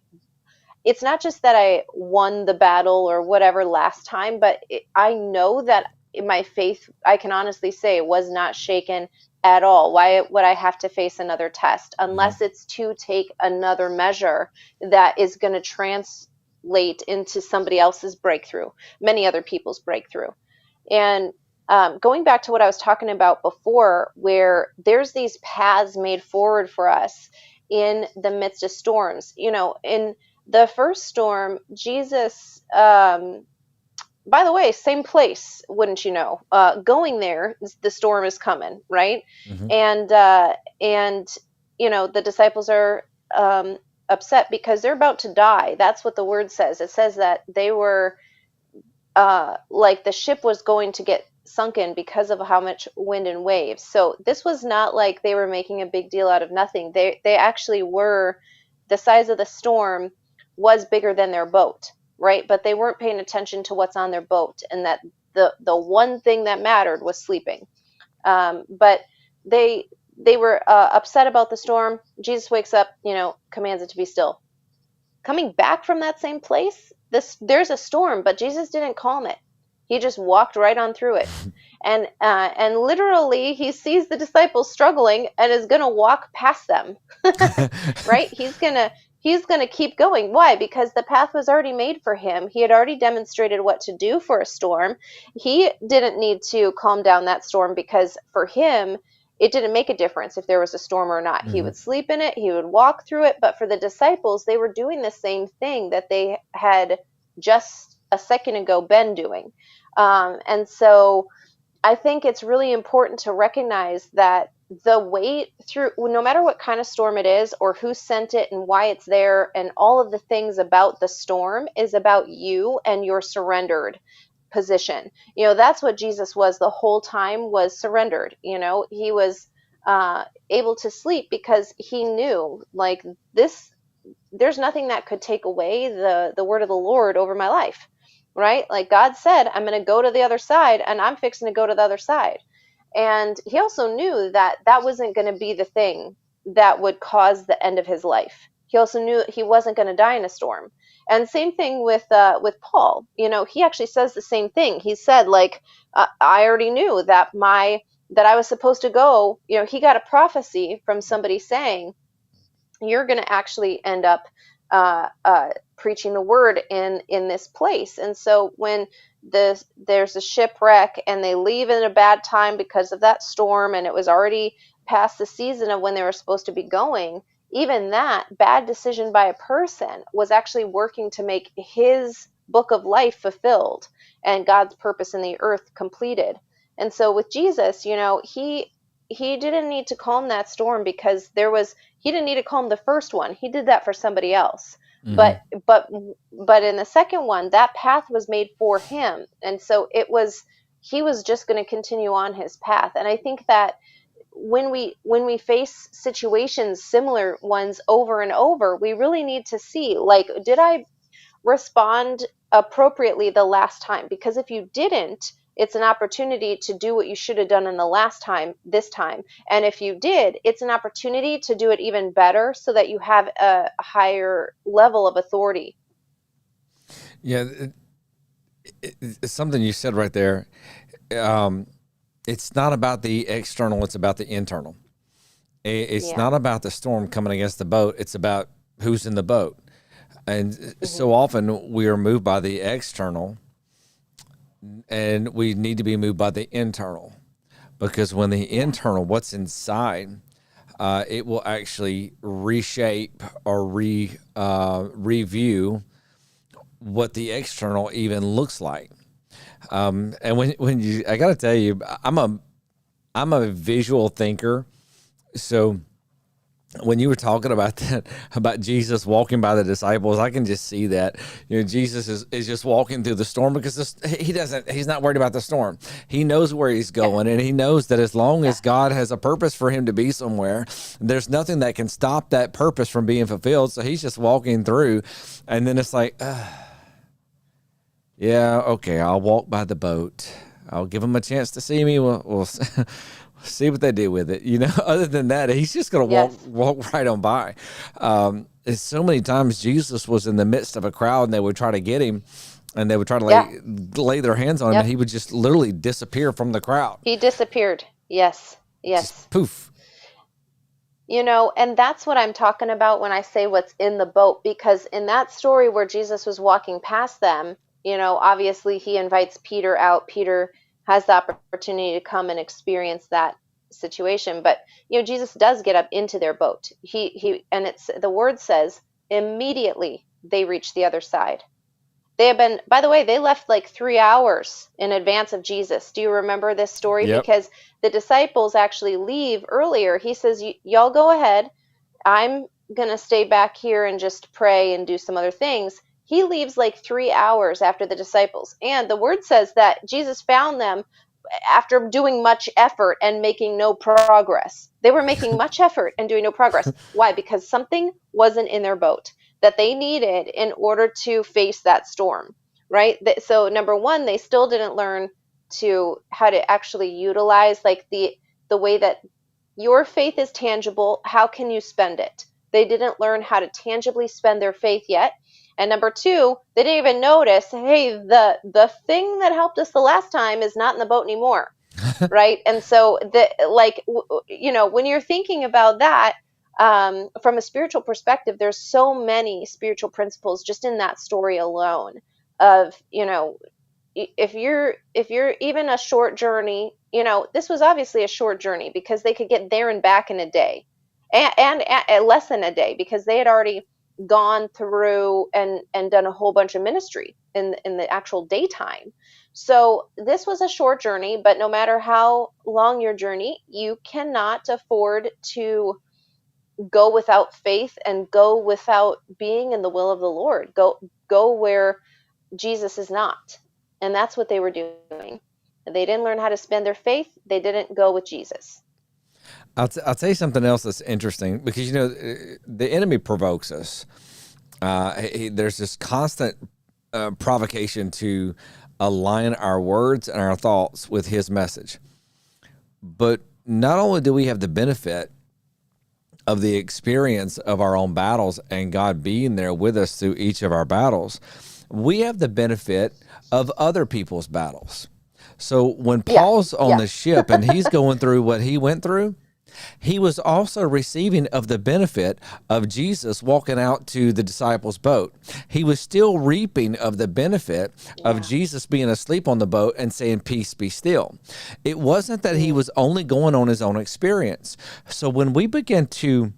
it's not just that I won the battle or whatever last time, but I know that my faith, I can honestly say, was not shaken at all. Why would I have to face another test Mhm. unless it's to take another measure that is going to translate into somebody else's breakthrough, many other people's breakthrough? And going back to what I was talking about before, where there's these paths made forward for us in the midst of storms. In the first storm, Jesus, by the way, same place, wouldn't you know? Going there, the storm is coming, right? Mhm. And the disciples are upset because they're about to die. That's what the word says. It says that they were like the ship was going to get sunken because of how much wind and waves. So this was not like they were making a big deal out of nothing. They actually were, the size of the storm was bigger than their boat, right? But they weren't paying attention to what's on their boat, and that the one thing that mattered was sleeping. But they were upset about the storm. Jesus wakes up, commands it to be still. Coming back from that same place, there's a storm, but Jesus didn't calm it. He just walked right on through it. And literally he sees the disciples struggling and is going to walk past them. Right? He's going to keep going. Why? Because the path was already made for him. He had already demonstrated what to do for a storm. He didn't need to calm down that storm because for him it didn't make a difference if there was a storm or not. He Hmm. would sleep in it, he would walk through it. But for the disciples, they were doing the same thing that they had just a second ago been doing. And so I think it's really important to recognize that the way through, no matter what kind of storm it is, or who sent it and why it's there, and all of the things about the storm, is about you and your surrendered position. That's what Jesus was the whole time, was surrendered. He was able to sleep because he knew, like, this, there's nothing that could take away the word of the Lord over my life, right? Like God said, I'm going to go to the other side, and I'm fixing to go to the other side. And he also knew that that wasn't going to be the thing that would cause the end of his life. He also knew he wasn't going to die in a storm. And same thing with Paul. He actually says the same thing. He said, like, I already knew that I was supposed to go. He got a prophecy from somebody saying, you're going to actually end up preaching the word in this place. And so when there's a shipwreck and they leave in a bad time because of that storm, and it was already past the season of when they were supposed to be going, even that bad decision by a person was actually working to make his book of life fulfilled and God's purpose in the earth completed. And so with Jesus, he didn't need to calm that storm because he didn't need to calm the first one. He did that for somebody else. Hmm. But in the second one, that path was made for him. And so he was just going to continue on his path. And I think that when we face situations, similar ones, over and over, we really need to see, like, did I respond appropriately the last time? Because if you didn't, it's an opportunity to do what you should have done in the last time, this time. And if you did, it's an opportunity to do it even better so that you have a higher level of authority. Yeah, it's something you said right there. Um, it's not about the external; it's about the internal. It's Yeah. not about the storm coming against the boat. It's about who's in the boat. And Hmm. so often we are moved by the external, and we need to be moved by the internal, because when the Yeah. internal, what's inside, it will actually reshape or review what the external even looks like. And when I got to tell you, I'm a visual thinker, so when you were talking about that, about Jesus walking by the disciples, I can just see that. Jesus is just walking through the storm because he's not worried about the storm. He knows where he's Yeah. going, and he knows that as long Yeah. as God has a purpose for him to be somewhere, there's nothing that can stop that purpose from being fulfilled. So he's just walking through, and then it's like, yeah, okay, I'll walk by the boat. I'll give them a chance to see me. We'll see what they do with it. Other than that, he's just going to Yes. walk right on by. And so many times Jesus was in the midst of a crowd, and they would try to get him, and they would try to Yeah. lay their hands on him, and Yep. he would just literally disappear from the crowd. He disappeared. Yes. Just Yes. poof. And that's what I'm talking about when I say what's in the boat, because in that story where Jesus was walking past them, obviously he invites Peter out. Peter has the opportunity to come and experience that situation. But, Jesus does get up into their boat. And the word says immediately they reach the other side. They have been, by the way, they left like 3 hours in advance of Jesus. Do you remember this story? Yep. Because the disciples actually leave earlier. He says, y'all go ahead. I'm going to stay back here and just pray and do some other things. He leaves like 3 hours after the disciples. And the word says that Jesus found them after doing much effort and making no progress. They were making much effort and doing no progress. Why? Because something wasn't in their boat that they needed in order to face that storm, right? So number one, they still didn't learn to how to actually utilize like the way that your faith is tangible. How can you spend it? They didn't learn how to tangibly spend their faith yet. And number two, they didn't even notice, hey, the thing that helped us the last time is not in the boat anymore, right? And so when you're thinking about that, from a spiritual perspective, there's so many spiritual principles just in that story alone of, if you're even a short journey, this was obviously a short journey because they could get there and back in a day, and less than a day because they had already gone through and done a whole bunch of ministry in the actual daytime. So this was a short journey, but no matter how long your journey, you cannot afford to go without faith and go without being in the will of the Lord. Go where Jesus is not. And that's what they were doing. They didn't learn how to spend their faith. They didn't go with Jesus. I'll tell you something else that's interesting because, the enemy provokes us. There's this constant provocation to align our words and our thoughts with his message. But not only do we have the benefit of the experience of our own battles and God being there with us through each of our battles, we have the benefit of other people's battles. So when Paul's on the ship and he's going through what he went through, he was also receiving of the benefit of Jesus walking out to the disciples' boat. He was still reaping of the benefit of Jesus being asleep on the boat and saying, "Peace, be still." It wasn't that he was only going on his own experience. So when we begin to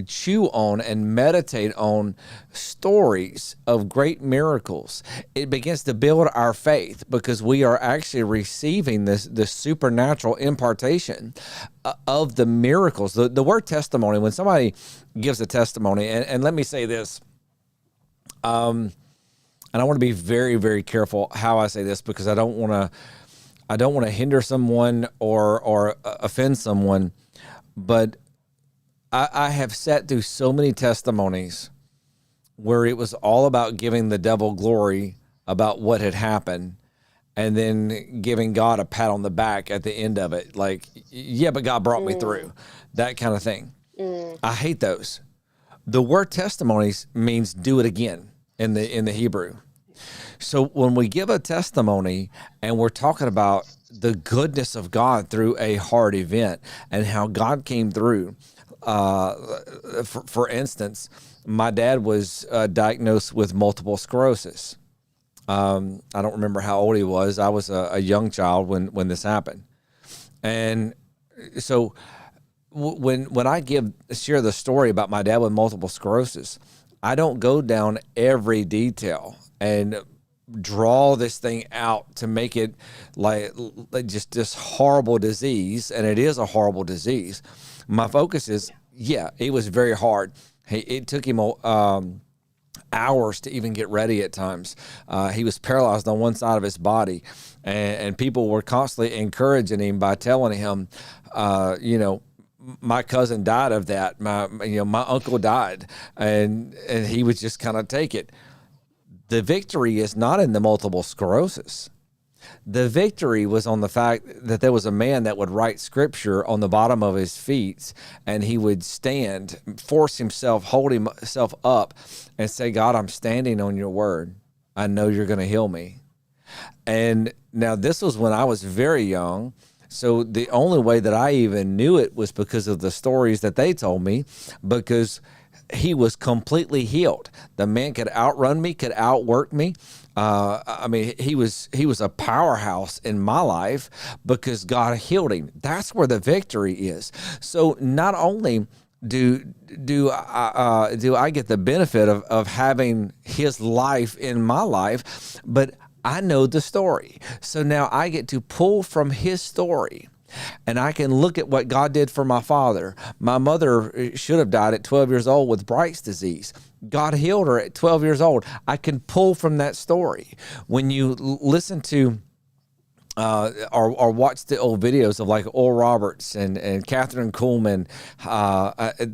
chew on and meditate on stories of great miracles, it begins to build our faith because we are actually receiving this supernatural impartation of the miracles. The word testimony, when somebody gives a testimony, and let me say this, and I want to be very, very careful how I say this because I don't want to hinder someone or offend someone, but I have sat through so many testimonies where it was all about giving the devil glory about what had happened and then giving God a pat on the back at the end of it. Like, yeah, but God brought me through, that kind of thing. I hate those. The word testimonies means do it again in the Hebrew. So when we give a testimony and we're talking about the goodness of God through a hard event and how God came through, for instance, my dad was diagnosed with multiple sclerosis. I don't remember how old he was. I was a young child when this happened. And so when I share the story about my dad with multiple sclerosis, I don't go down every detail and draw this thing out to make it like just this horrible disease. And it is a horrible disease. My focus is, it was very hard. It took him hours to even get ready at times. He was paralyzed on one side of his body, and people were constantly encouraging him by telling him, my cousin died of that. My uncle died, and he would just kind of take it. The victory is not in the multiple sclerosis. The victory was on the fact that there was a man that would write scripture on the bottom of his feet, and he would stand, force himself, hold himself up, and say, "God, I'm standing on your word. I know you're going to heal me." And now this was when I was very young. So the only way that I even knew it was because of the stories that they told me, because he was completely healed. The man could outrun me, could outwork me. He was a powerhouse in my life because God healed him. That's where the victory is. So not only do I get the benefit of having his life in my life, but I know the story. So now I get to pull from his story and I can look at what God did for my father. My mother should have died at 12 years old with Bright's disease. God healed her at 12 years old. I can pull from that story. When you listen to or watch the old videos of like Oral Roberts and Catherine Kuhlman,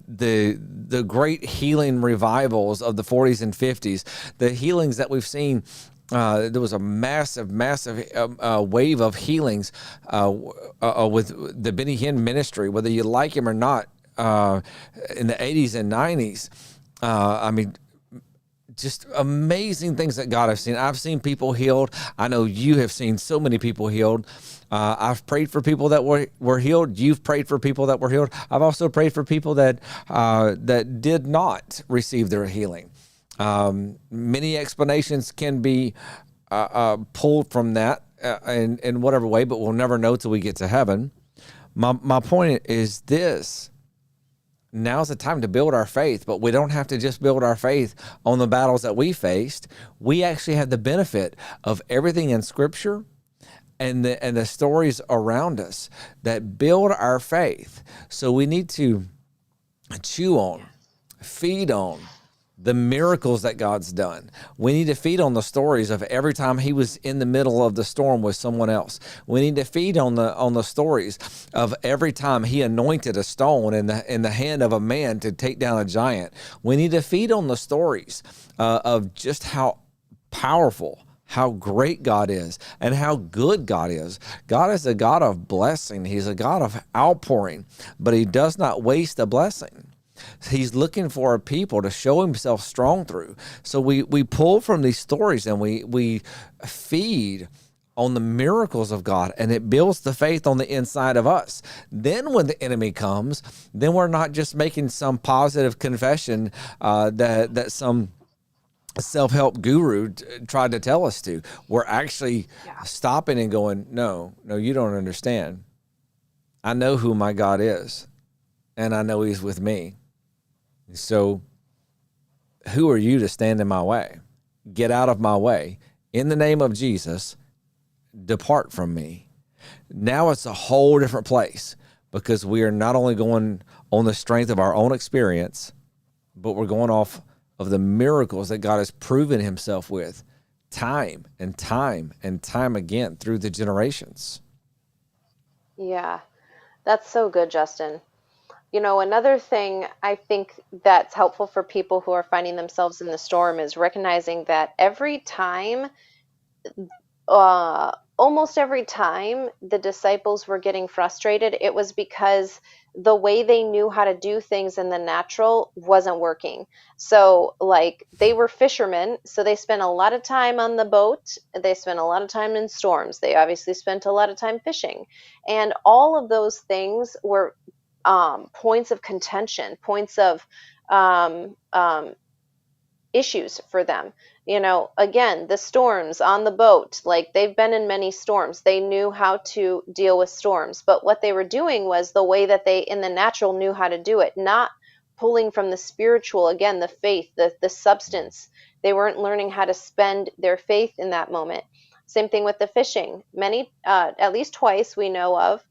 the great healing revivals of the 40s and 50s, the healings that we've seen. There was a massive wave of healings with the Benny Hinn ministry, whether you like him or not, in the 80s and 90s. I mean, just amazing things that God has seen. I've seen people healed. I know you have seen so many people healed. I've prayed for people that were healed. You've prayed for people that were healed. I've also prayed for people that did not receive their healing. Many explanations can be pulled from that in whatever way, but we'll never know till we get to heaven. My point is this. Now's the time to build our faith, but we don't have to just build our faith on the battles that we faced. We actually have the benefit of everything in Scripture and the stories around us that build our faith. So we need to chew on, feed on the miracles that God's done. We need to feed on the stories of every time he was in the middle of the storm with someone else. We need to feed on the stories of every time he anointed a stone in the hand of a man to take down a giant. We need to feed on the stories of just how powerful, how great God is, and how good God is. God is a God of blessing. He's a God of outpouring, but he does not waste a blessing. He's looking for a people to show himself strong through. So we pull from these stories and we feed on the miracles of God, and it builds the faith on the inside of us. Then when the enemy comes, then we're not just making some positive confession that some self-help guru tried to tell us to. We're actually stopping and going, no, you don't understand. I know who my God is, and I know he's with me. So who are you to stand in my way? Get out of my way. In the name of Jesus, depart from me. Now it's a whole different place because we are not only going on the strength of our own experience, but we're going off of the miracles that God has proven himself with time and time and time again through the generations. Yeah, that's so good, Justin. Another thing I think that's helpful for people who are finding themselves in the storm is recognizing that almost every time the disciples were getting frustrated, it was because the way they knew how to do things in the natural wasn't working. So, like, they were fishermen, so they spent a lot of time on the boat. They spent a lot of time in storms. They obviously spent a lot of time fishing. And all of those things were points of contention, points of issues for them. Again, the storms on the boat, like they've been in many storms. They knew how to deal with storms, but what they were doing was the way that they in the natural knew how to do it, not pulling from the spiritual, again, the faith, the substance. They weren't learning how to spend their faith in that moment. Same thing with the fishing. Many, at least twice we know of,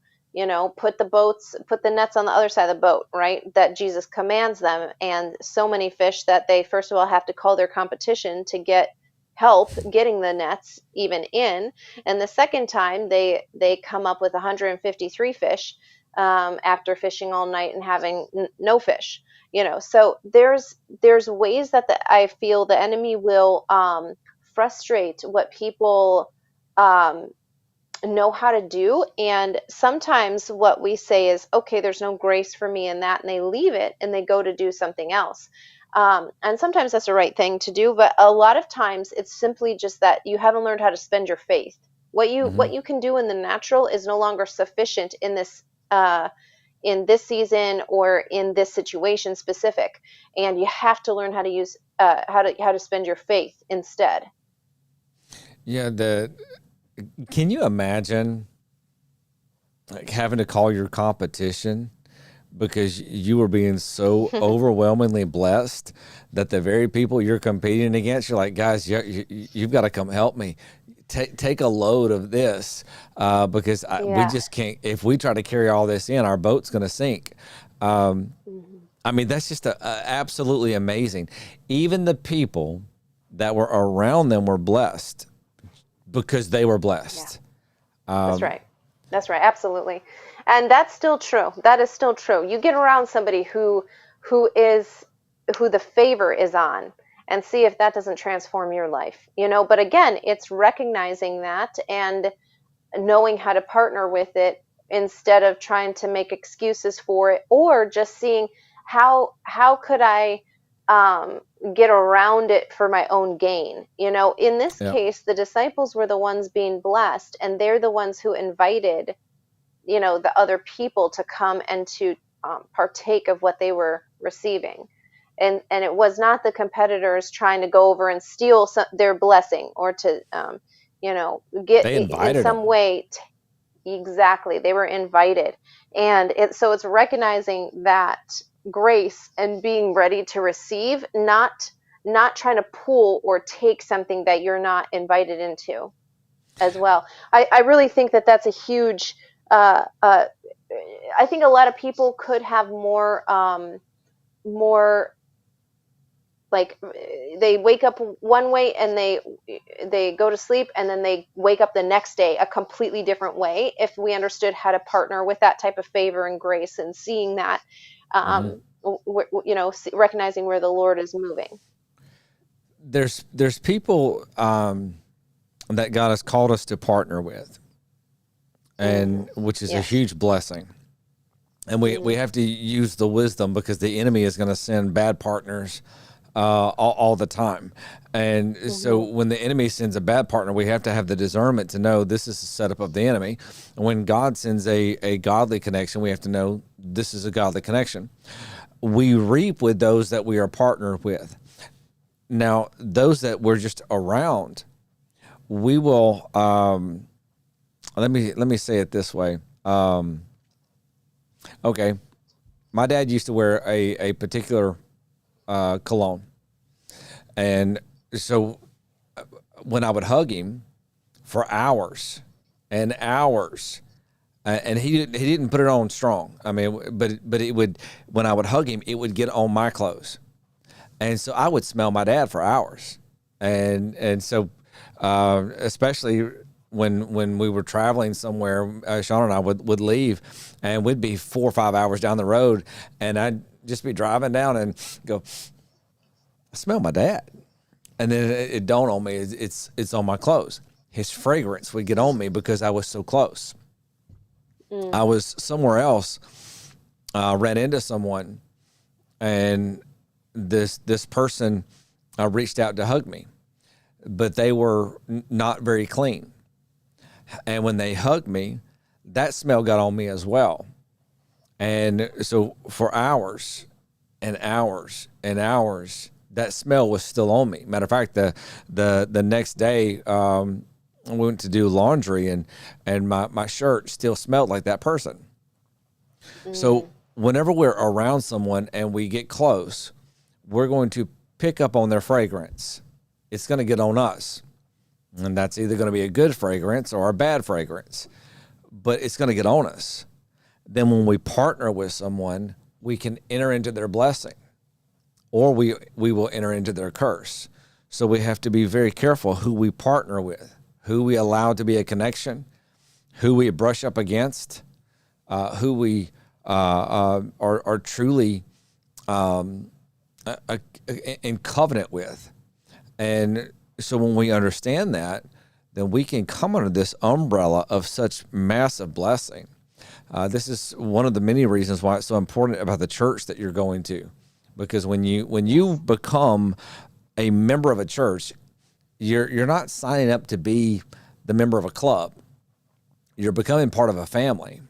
put the nets on the other side of the boat, right? That Jesus commands them. And so many fish that they, first of all, have to call their competition to get help getting the nets even in. And the second time they come up with 153 fish after fishing all night and having no fish. So there's ways that I feel the enemy will frustrate what people know how to do. And sometimes what we say is, okay, there's no grace for me in that, and they leave it and they go to do something else. And sometimes that's the right thing to do, but a lot of times it's simply just that you haven't learned how to spend your faith. What you can do in the natural is no longer sufficient in this season or in this situation specific, and you have to learn how to use how to spend your faith instead. Yeah, can you imagine like having to call your competition because you were being so overwhelmingly blessed that the very people you're competing against, you're like, guys, you've got to come help me. take a load of this because we Yeah. just can't. If we try to carry all this in, our boat's going to sink. Um, Hmm. I mean, that's just absolutely amazing. Even the people that were around them were blessed because they were Yeah. blessed. That's Um, right. That's right. Absolutely. And that's still true. That is still true. You get around somebody who is who the favor is on and see if that doesn't transform your life. But again, it's recognizing that and knowing how to partner with it instead of trying to make excuses for it, or just seeing how could I um, get around it for my own gain. In this yeah, case, the disciples were the ones being blessed, and they're the ones who invited the other people to come and to partake of what they were receiving. And it was not the competitors trying to go over and steal their blessing, or to get they in invited some them. way. Exactly, they were invited. And it's recognizing that grace and being ready to receive, not trying to pull or take something that you're not invited into as well. I really think that that's a huge I think a lot of people could have more like, they wake up one way and they go to sleep, and then they wake up the next day a completely different way, if we understood how to partner with that type of favor and grace, and seeing that, Hmm. recognizing where the Lord is moving. There's people that God has called us to partner with, Hmm. and which is a Yes. huge blessing. And we Hmm. have to use the wisdom because the enemy is going to send bad partners all the time. And so Hmm. when the enemy sends a bad partner, we have to have the discernment to know this is a setup of the enemy. And when God sends a godly connection, we have to know this is a godly connection. We reap with those that we are partnered with. Now, those that we're just around, we will. Let me say it this way. Okay, my dad used to wear a particular cologne, and so when I would hug him for hours and hours, and he didn't put it on strong. I mean, but it would, when I would hug him, it would get on my clothes, and so I would smell my dad for hours, and so especially when we were traveling somewhere, Sean and I would leave, and we'd be 4 or 5 hours down the road, and I'd just be driving down and go, I smell my dad. And then it dawned on me, it's on my clothes. His fragrance would get on me because I was so close. I Mm. was somewhere else, ran into someone, and this person reached out to hug me, but they were not very clean. And when they hugged me, that smell got on me as well. And so for hours and hours and hours, that smell was still on me. Matter of fact, the next day, I went to do laundry, and my shirt still smelled like that person. So Mm. whenever we're around someone and we get close, we're going to pick up on their fragrance. It's going to get on us. And that's either going to be a good fragrance or a bad fragrance, but it's going to get on us. Then when we partner with someone, we can enter into their blessing, or we will enter into their curse. So we have to be very careful who we partner with, who we allow to be a connection, who we brush up against, who we are truly in covenant with. And so when we understand that, then we can come under this umbrella of such massive blessing. This is one of the many reasons why it's so important about the church that you're going to, because when you Yes. become a member of a church, you're not signing up to be the member of a club. You're becoming part of a family,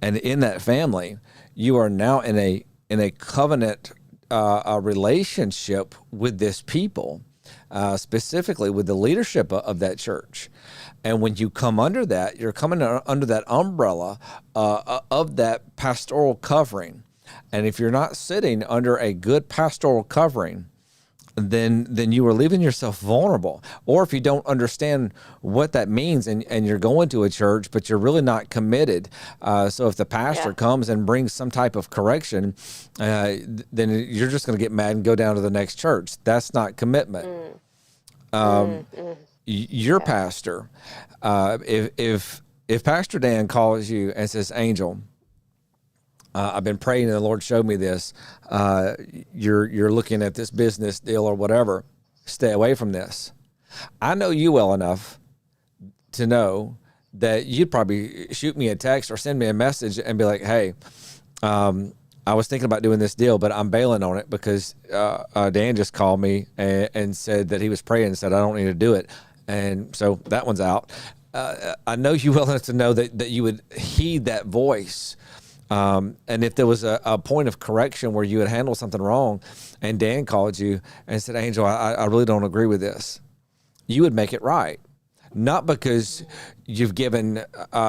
and in that family, you are now in a covenant a relationship with this people, specifically with the leadership of that church. And when you come under that, you're coming under that umbrella of that pastoral covering. And if you're not sitting under a good pastoral covering, then you are leaving yourself vulnerable. Or if you don't understand what that means, and you're going to a church, but you're really not committed. So if the pastor Yeah. comes and brings some type of correction, then you're just going to get mad and go down to the next church. That's not commitment. Mm, mm, mm. Your Yeah. pastor, if Pastor Dan calls you and says, Angel, I've been praying and the Lord showed me this. You're looking at this business deal or whatever. Stay away from this. I know you well enough to know that you'd probably shoot me a text or send me a message and be like, hey, I was thinking about doing this deal, but I'm bailing on it because Dan just called me and said that he was praying and said, I don't need to do it. And so that one's out. I know you well enough to know that you would heed that voice. And if there was a point of correction where you had handled something wrong and Dan called you and said, Angel, I really don't agree with this, you would make it right. Not because you've given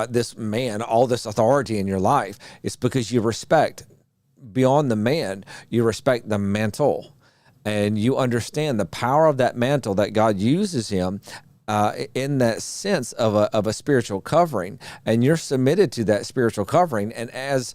this man all this authority in your life. It's because you respect, beyond the man, you respect the mantle. And you understand the power of that mantle, that God uses him in that sense of a spiritual covering, and you're submitted to that spiritual covering. And as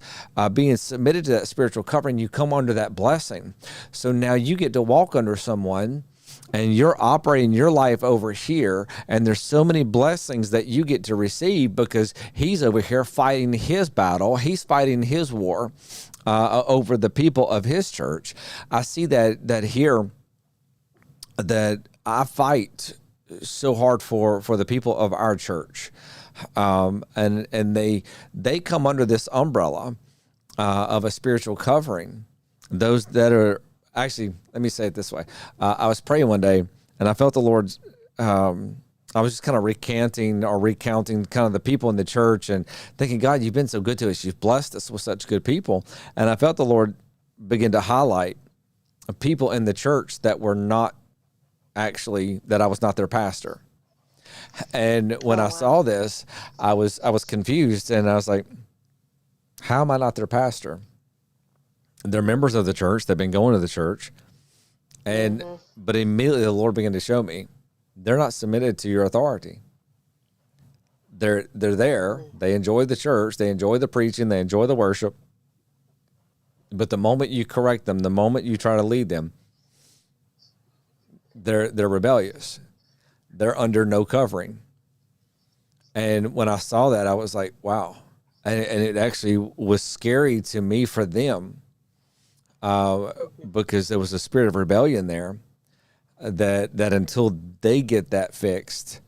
being submitted to that spiritual covering, you come under that blessing. So now you get to walk under someone and you're operating your life over here, and there's so many blessings that you get to receive because he's over here fighting his battle. He's fighting his war over the people of his church. I see that here, that I fight so hard for the people of our church, and they come under this umbrella of a spiritual covering. Those that are actually, let me say it this way: I was praying one day, and I felt the Lord's. I was just kind of recounting kind of the people in the church and thinking, God, you've been so good to us. You've blessed us with such good people, and I felt the Lord begin to highlight people in the church that were not actually, that I was not their pastor. And when Oh, I wow. saw this, I was confused, and I was like, how am I not their pastor? They're members of the church. They've been going to the church. And Hmm. but immediately the Lord began to show me they're not submitted to your authority. They're there. They enjoy the church. They enjoy the preaching. They enjoy the worship. But the moment you correct them, the moment you try to lead them, they're rebellious. They're under no covering. And when I saw that, I was like, wow. And it actually was scary to me for them, because there was a spirit of rebellion there, that until they get that fixed,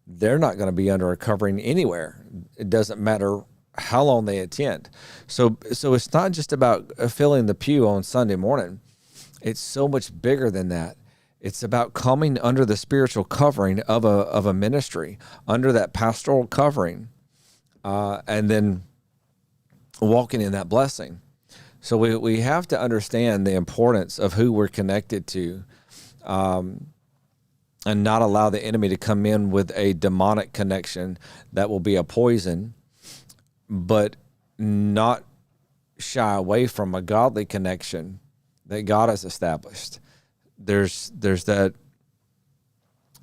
they're not going to be under a covering anywhere. It doesn't matter how long they attend. So it's not just about filling the pew on Sunday morning. It's so much bigger than that. It's about coming under the spiritual covering of a ministry, under that pastoral covering, and then walking in that blessing. So we have to understand the importance of who we're connected to, and not allow the enemy to come in with a demonic connection that will be a poison, but not shy away from a godly connection that God has established. There's that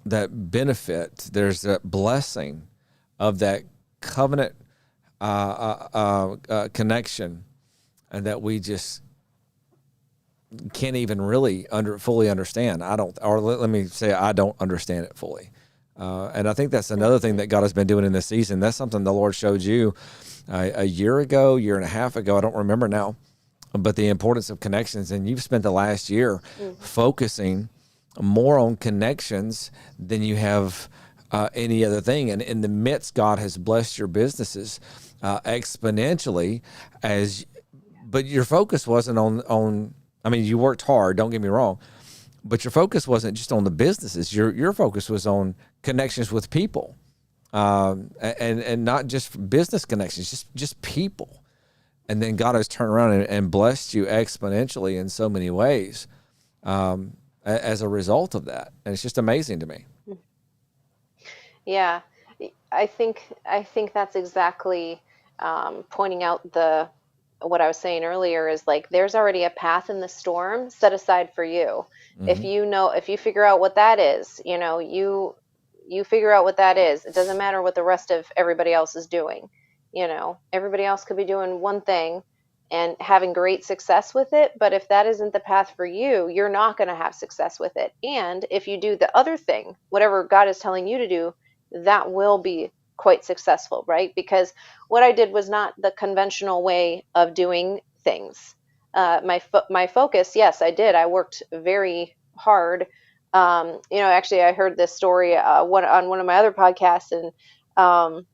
benefit. There's that blessing of that covenant connection, and that we just can't even really fully understand. I don't, or let me say, I don't understand it fully. And I think that's another thing that God has been doing in this season. That's something the Lord showed you a year ago, year and a half ago. I don't remember now, but the importance of connections. And you've spent the last year focusing more on connections than you have any other thing. And in the midst, God has blessed your businesses exponentially, but your focus wasn't on. I mean, you worked hard. Don't get me wrong, but your focus wasn't just on the businesses. Your focus was on connections with people, and not just business connections, just people. And then God has turned around and blessed you exponentially in so many ways, as a result of that. And it's just amazing to me. Yeah, I think that's exactly pointing out what I was saying earlier is like there's already a path in the storm set aside for you. If Hmm. you know, if you figure out what that is, you figure out what that is. It doesn't matter what the rest of everybody else is doing. Everybody else could be doing one thing and having great success with it, but if that isn't the path for you, you're not going to have success with it. And if you do the other thing, whatever God is telling you to do, that will be quite successful, right? Because what I did was not the conventional way of doing things. My focus, yes, I did. I worked very hard. Actually, I heard this story on one of my other podcasts, and um,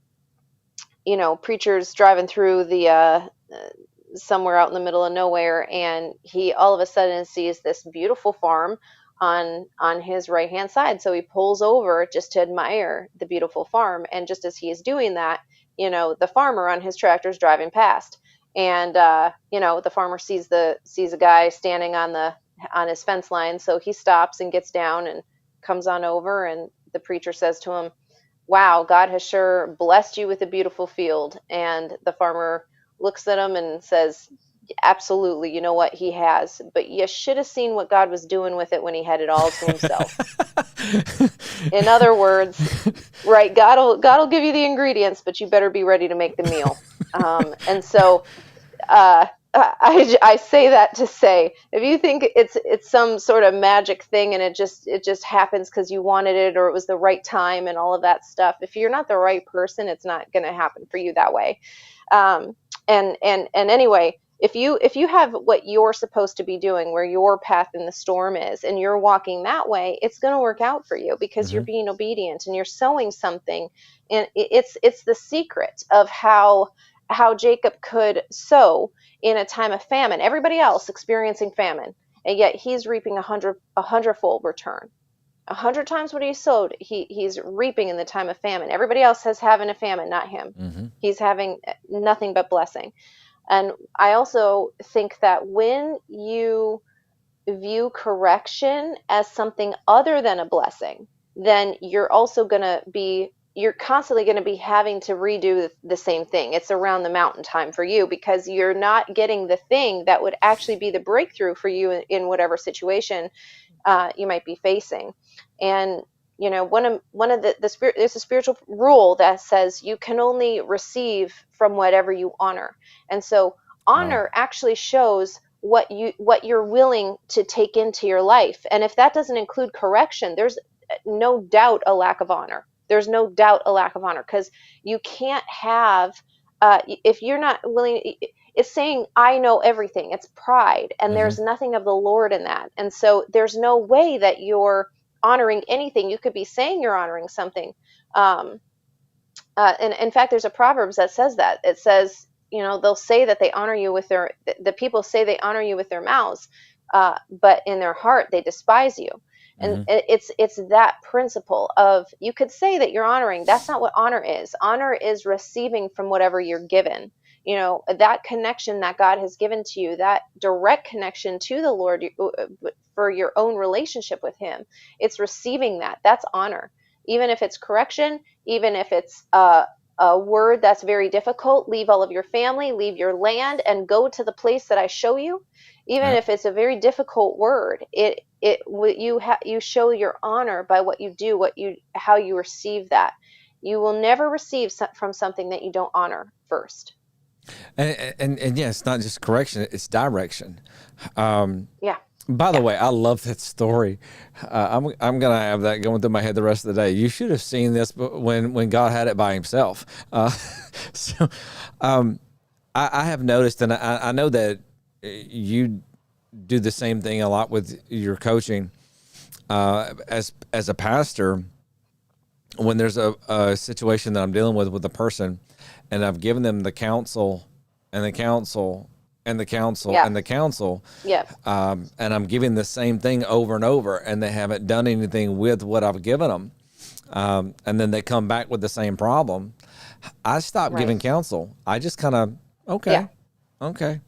preachers driving through the somewhere out in the middle of nowhere, and he all of a sudden sees this beautiful farm on his right hand side. So he pulls over just to admire the beautiful farm, and just as he is doing that, the farmer on his tractor is driving past, and the farmer sees a guy standing on his fence line, so he stops and gets down and comes on over, and the preacher says to him, "Wow, God has sure blessed you with a beautiful field." And the farmer looks at him and says, "Absolutely, you know what? He has. But you should have seen what God was doing with it when he had it all to himself." In other words, right, God will give you the ingredients, but you better be ready to make the meal. And so I say that to say, if you think it's some sort of magic thing and it just happens because you wanted it or it was the right time and all of that stuff, if you're not the right person, it's not going to happen for you that way. Um, and anyway, if you have what you're supposed to be doing, where your path in the storm is, and you're walking that way, it's going to work out for you because you're Hmm. being obedient and you're sowing something. And it's the secret of how Jacob could sow in a time of famine. Everybody else experiencing famine, and yet he's reaping a hundredfold return. 100 times what he sowed, he's reaping in the time of famine. Everybody else has having a famine, not him. Hmm. He's having nothing but blessing. And I also think that when you view correction as something other than a blessing, then you're constantly going to be having to redo the same thing. It's around the mountain time for you because you're not getting the thing that would actually be the breakthrough for you in whatever situation you might be facing. And one of the spirit, there's a spiritual rule that says you can only receive from whatever you honor. And so Wow. honor actually shows what you're willing to take into your life. And if that doesn't include correction, there's no doubt a lack of honor. There's no doubt a lack of honor, because you can't have if you're not willing. It's saying I know everything. It's pride, and Hmm. there's nothing of the Lord in that. And so there's no way that you're honoring anything. You could be saying you're honoring something. Um, and in fact, there's a Proverbs that says that. It says, they'll say that they honor you with the people say they honor you with their mouths, but in their heart they despise you. And Hmm. it's that principle of, you could say that you're honoring. That's not what honor is. Honor is receiving from whatever you're given. That connection that God has given to you, that direct connection to the Lord, for your own relationship with Him. It's receiving that. That's honor. Even if it's correction, even if it's a word that's very difficult, leave all of your family, leave your land, and go to the place that I show you. Even Yeah. if it's a very difficult word, you show your honor by what you do, how you receive that. You will never receive from something that you don't honor first. And yeah, it's not just correction; it's direction. Um, Yeah, by the yeah. way, I love that story. I'm gonna have that going through my head the rest of the day. You should have seen this, but when God had it by Himself. So, um, I have noticed, and I know that you do the same thing a lot with your coaching. As a pastor, when there's a situation that I'm dealing with a person, and I've given them the counsel and the counsel and the counsel Yeah, and the counsel, yeah. and I'm giving the same thing over and over, and they haven't done anything with what I've given them, and then they come back with the same problem, I stop Right. giving counsel. I just kind of, Yeah. okay, okay.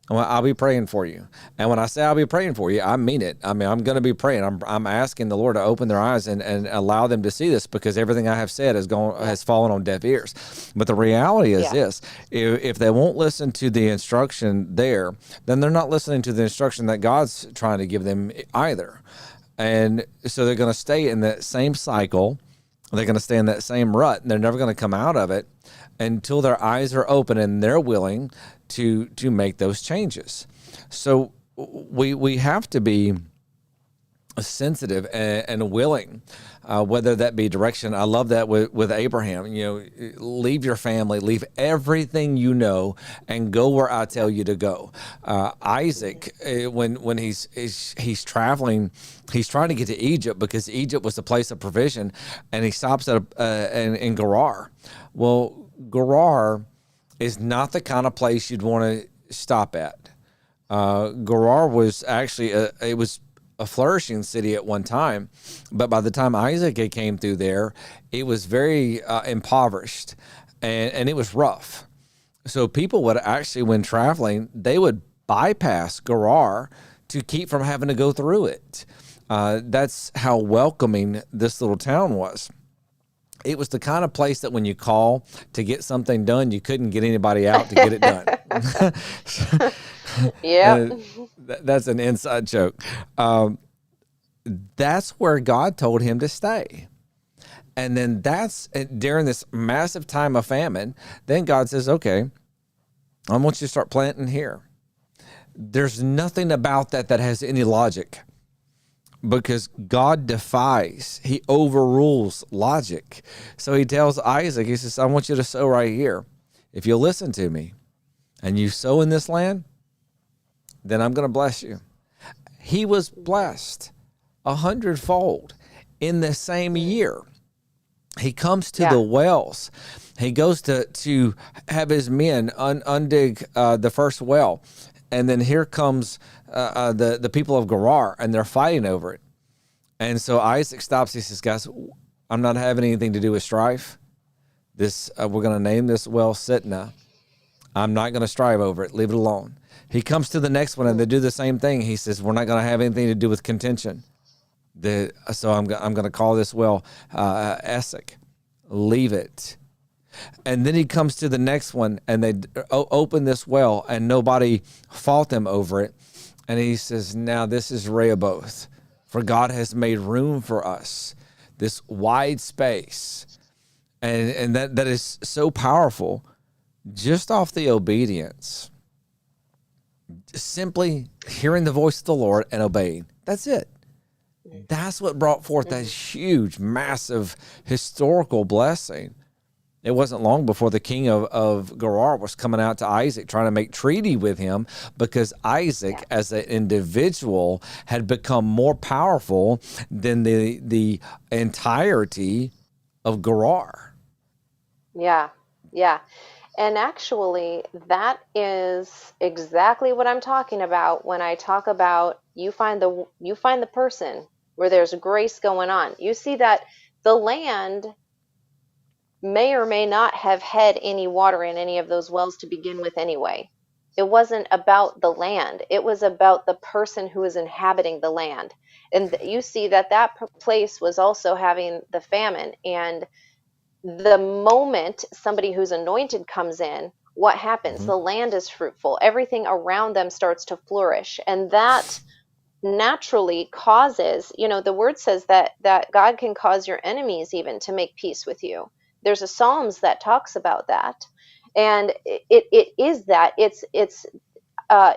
Well, I'll be praying for you. And when I say I'll be praying for you, I mean it. I mean, I'm going to be praying. I'm asking the Lord to open their eyes and allow them to see this, because everything I have said Yeah. has fallen on deaf ears. But the reality is Yeah. this: if they won't listen to the instruction there, then they're not listening to the instruction that God's trying to give them either. And so they're going to stay in that same cycle. They're going to stay in that same rut, and they're never going to come out of it until their eyes are open and they're willing to make those changes. So we have to be sensitive and willing, whether that be direction. I love that with Abraham. You know, leave your family, leave everything you know, and go where I tell you to go. Isaac, when he's traveling, he's trying to get to Egypt because Egypt was the place of provision, and he stops at in Gerar. Well, Gerar is not the kind of place you'd want to stop at. Gerar was actually it was a flourishing city at one time, but by the time Isaac came through there, it was very impoverished, and it was rough. So people would actually, when traveling, they would bypass Gerar to keep from having to go through it. That's how welcoming this little town was. It was the kind of place that when you call to get something done, you couldn't get anybody out to get it done. Yep. Uh, that's an inside joke. Um, that's where God told him to stay. And then that's during this massive time of famine. Then God says, okay, I want you to start planting here. There's nothing about that has any logic, because God defies, he overrules logic. So he tells Isaac, he says, I want you to sow right here. If you'll listen to me and you sow in this land, then I'm going to bless you. He was blessed 100-fold in the same year. He comes to the Yeah. wells. He goes to have his men undig the first well. And then here comes the people of Gerar, and they're fighting over it. And so Isaac stops. He says, guys, I'm not having anything to do with strife. This we're going to name this well Sitnah. I'm not going to strive over it. Leave it alone. He comes to the next one, and they do the same thing. He says, we're not going to have anything to do with contention. So I'm going to call this well Essek. Leave it. And then he comes to the next one, and they open this well, and nobody fought them over it. And he says, now this is Rehoboth, for God has made room for us, this wide space. And that is so powerful, just off the obedience, simply hearing the voice of the Lord and obeying. That's it. That's what brought forth that huge, massive historical blessing. It wasn't long before the king of Gerar was coming out to Isaac, trying to make treaty with him, because Isaac, Yeah. as an individual, had become more powerful than the entirety of Gerar. Yeah. Yeah. And actually, that is exactly what I'm talking about when I talk about you find the person where there's grace going on. You see that the land may or may not have had any water in any of those wells to begin with anyway. It wasn't about the land. It was about the person who was inhabiting the land. And you see that place was also having the famine, and the moment somebody who's anointed comes in, what happens? Mm-hmm. The land is fruitful. Everything around them starts to flourish. And that naturally causes, the word says that God can cause your enemies even to make peace with you. There's a Psalms that talks about that. And it is that it's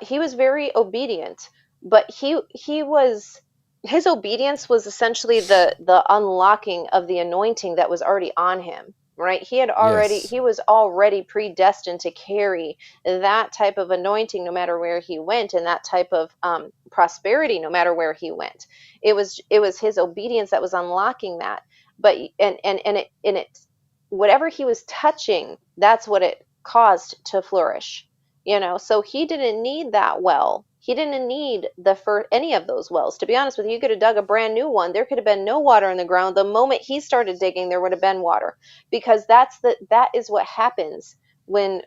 he was very obedient, but he was his obedience was essentially the unlocking of the anointing that was already on him, right? Yes. He was already predestined to carry that type of anointing no matter where he went, and that type of prosperity no matter where he went. It was his obedience that was unlocking that. But and it whatever he was touching, that's what it caused to flourish. So he didn't need that well. He didn't need any of those wells. To be honest with you, you could have dug a brand new one. There could have been no water in the ground. The moment he started digging, there would have been water, because that is what happens when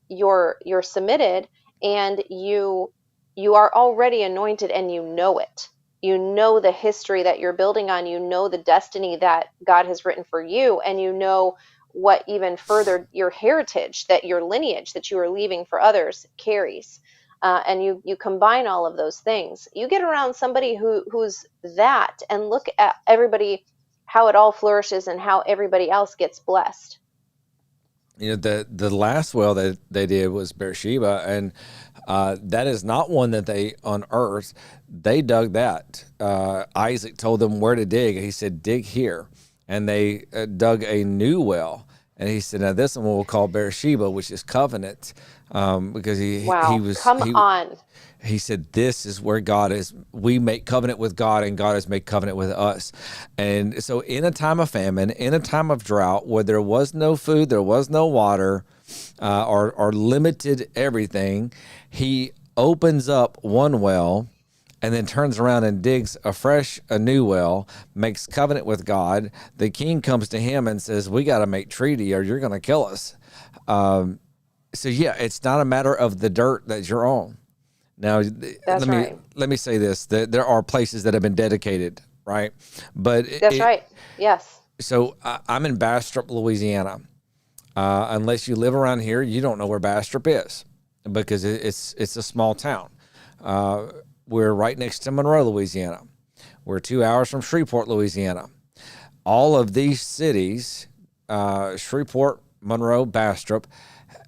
you're submitted and you are already anointed and you know it. You know the history that you're building on, you know the destiny that God has written for you, and you know what even further your heritage, that your lineage that you are leaving for others carries. And you combine all of those things. You get around somebody who's that, and look at everybody, how it all flourishes and how everybody else gets blessed. The last well that they did was Beersheba, and that is not one that they unearthed. They dug that. Isaac told them where to dig. He said, dig here. And they dug a new well. And he said, now this one we'll call Beersheba, which is covenant, because Wow, come on. he said, this is where God is. We make covenant with God, and God has made covenant with us. And so in a time of famine, in a time of drought, where there was no food, there was no water, or limited everything, he opens up one well and then turns around and digs a new well, makes covenant with God. The king comes to him and says, we got to make treaty or you're going to kill us. So yeah, it's not a matter of the dirt that you're on. Now, That's right. let me say this: that there are places that have been dedicated, right? But That's right. Yes. so I'm in Bastrop, Louisiana. Unless you live around here, you don't know where Bastrop is because it's a small town. We're right next to Monroe, Louisiana. We're 2 hours from Shreveport, Louisiana. All of these cities, Shreveport, Monroe, Bastrop,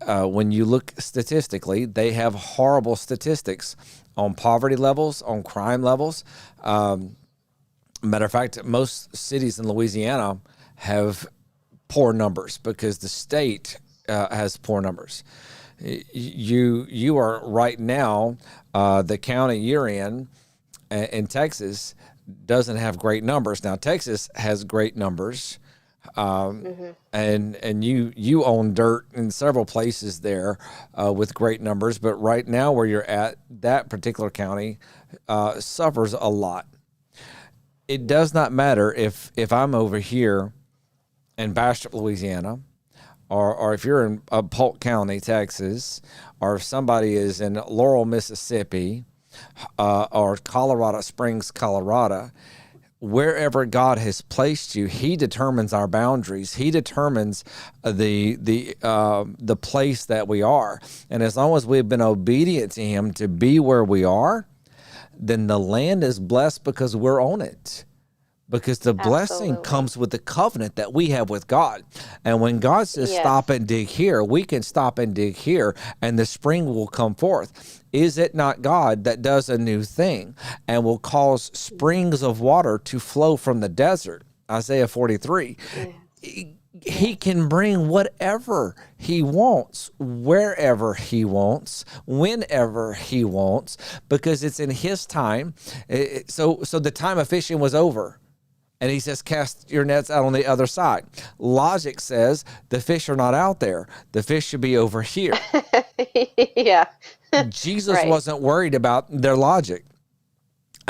when you look statistically, they have horrible statistics on poverty levels, on crime levels. Matter of fact, most cities in Louisiana have poor numbers because the state has poor numbers. You are right now, the county you're in Texas doesn't have great numbers. Now Texas has great numbers. And you own dirt in several places there with great numbers, but right now where you're at, that particular county suffers a lot. It does not matter if I'm over here in Bastrop, Louisiana, or if you're in Polk County, Texas, or if somebody is in Laurel, Mississippi, or Colorado Springs, Colorado. Wherever God has placed you, He determines our boundaries. He determines the place that we are. And as long as we've been obedient to Him to be where we are, then the land is blessed because we're on it. Because the blessing Absolutely. comes with the covenant that we have with God. And when God says Yes. stop and dig here, we can stop and dig here, and the spring will come forth. Is it not God that does a new thing and will cause springs of water to flow from the desert? Isaiah 43. Yes. He can bring whatever He wants, wherever He wants, whenever He wants, because it's in His time. So the time of fishing was over. And He says, cast your nets out on the other side. Logic says the fish are not out there. The fish should be over here. Yeah. Jesus Right. wasn't worried about their logic.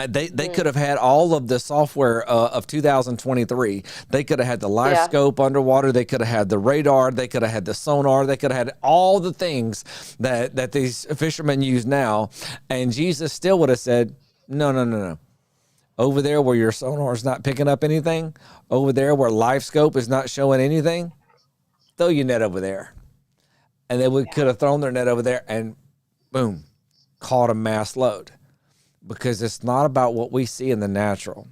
They could have had all of the software of 2023. They could have had the live Yeah. scope underwater. They could have had the radar. They could have had the sonar. They could have had all the things that these fishermen use now. And Jesus still would have said, no, no, no, no. Over there where your sonar is not picking up anything, over there where live scope is not showing anything, throw your net over there. And they could have thrown their net over there and boom, caught a mass load. Because it's not about what we see in the natural.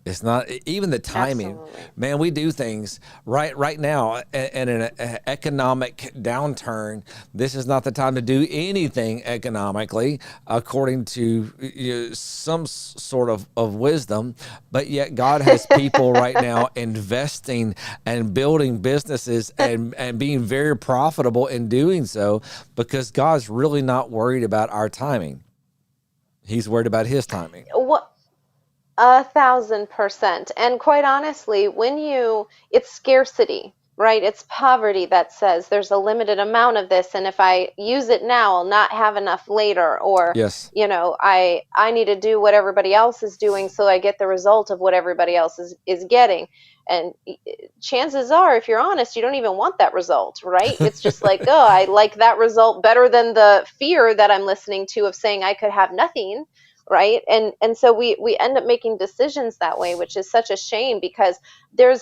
It's not even the timing. Absolutely. Man, we do things right now in an economic downturn. This is not the time to do anything economically, according to some sort of wisdom. But yet God has people right now investing and building businesses and being very profitable in doing so because God's really not worried about our timing. He's worried about His timing. What? 1,000%. And quite honestly, it's scarcity, right? It's poverty that says there's a limited amount of this, and if I use it now, I'll not have enough later. Or, Yes. I need to do what everybody else is doing so I get the result of what everybody else is getting. and chances are, if you're honest, you don't even want that result, right? It's just like, oh, I like that result better than the fear that I'm listening to of saying I could have nothing, right? And so we end up making decisions that way, which is such a shame, because there's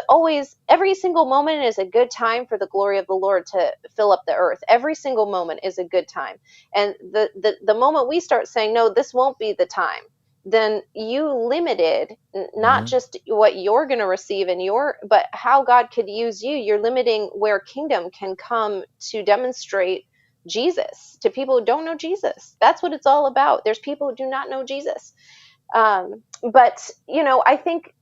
always, every single moment is a good time for the glory of the Lord to fill up the earth. Every single moment is a good time. And the moment we start saying, no, this won't be the time, then you limited not Mm-hmm. just what you're going to receive in your, but how God could use you. You're limiting where kingdom can come to demonstrate Jesus to people who don't know Jesus. That's what it's all about. There's people who do not know Jesus. But I think,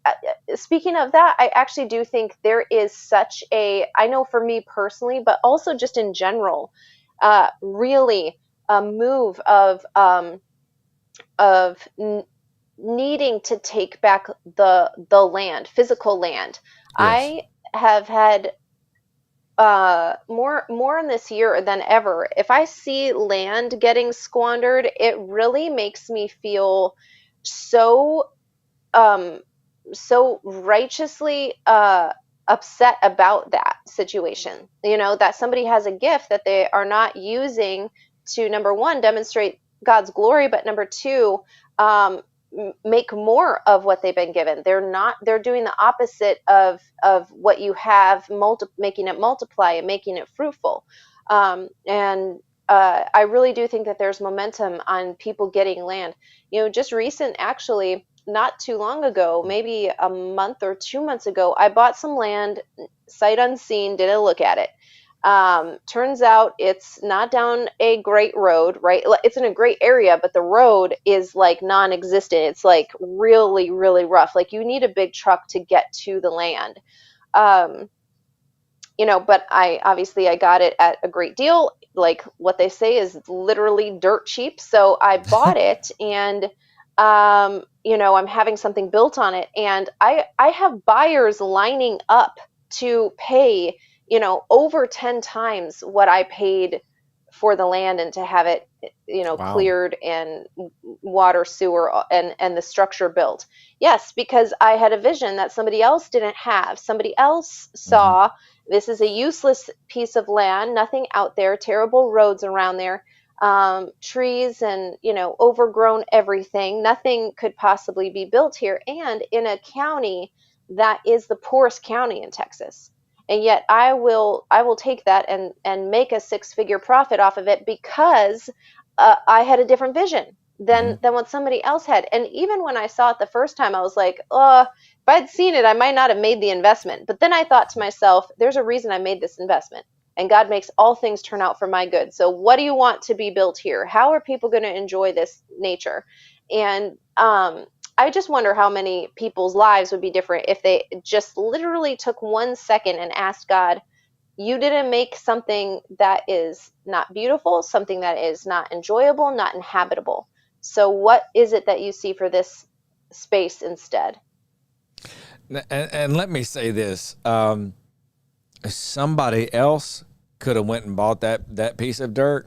speaking of that, I actually do think there is such a, I know for me personally, but also just in general, really a move of needing to take back the land, physical land. Yes. I have had more in this year than ever. If I see land getting squandered, it really makes me feel so um so righteously upset about that situation. That somebody has a gift that they are not using to, number one, demonstrate God's glory, but number two, um, make more of what they've been given. They're doing the opposite of what you have, making it multiply and making it fruitful. And I really do think that there's momentum on people getting land. Just recent, actually, not too long ago, maybe a month or 2 months ago, I bought some land, sight unseen, didn't look at it. Turns out it's not down a great road, right? It's in a great area, but the road is like non-existent. It's like really, really rough. Like you need a big truck to get to the land. Um, but I got it at a great deal. Like what they say is literally dirt cheap. So I bought it, and I'm having something built on it, and I have buyers lining up to pay, over 10 times what I paid for the land, and to have it, Wow. cleared, and water, sewer, and the structure built. Yes, because I had a vision that somebody else didn't have. Somebody else Mm-hmm. saw this is a useless piece of land, nothing out there, terrible roads around there, trees and, overgrown everything. Nothing could possibly be built here. And in a county that is the poorest county in Texas. And yet I will take that and make a six-figure profit off of it, because I had a different vision Mm-hmm. than what somebody else had. And even when I saw it the first time, I was like, oh, if I'd seen it, I might not have made the investment. But then I thought to myself, there's a reason I made this investment. And God makes all things turn out for my good. So what do you want to be built here? How are people going to enjoy this nature? And I just wonder how many people's lives would be different if they just literally took 1 second and asked God, you didn't make something that is not beautiful, something that is not enjoyable, not inhabitable. So what is it that you see for this space instead? And let me say this: somebody else could have went and bought that piece of dirt,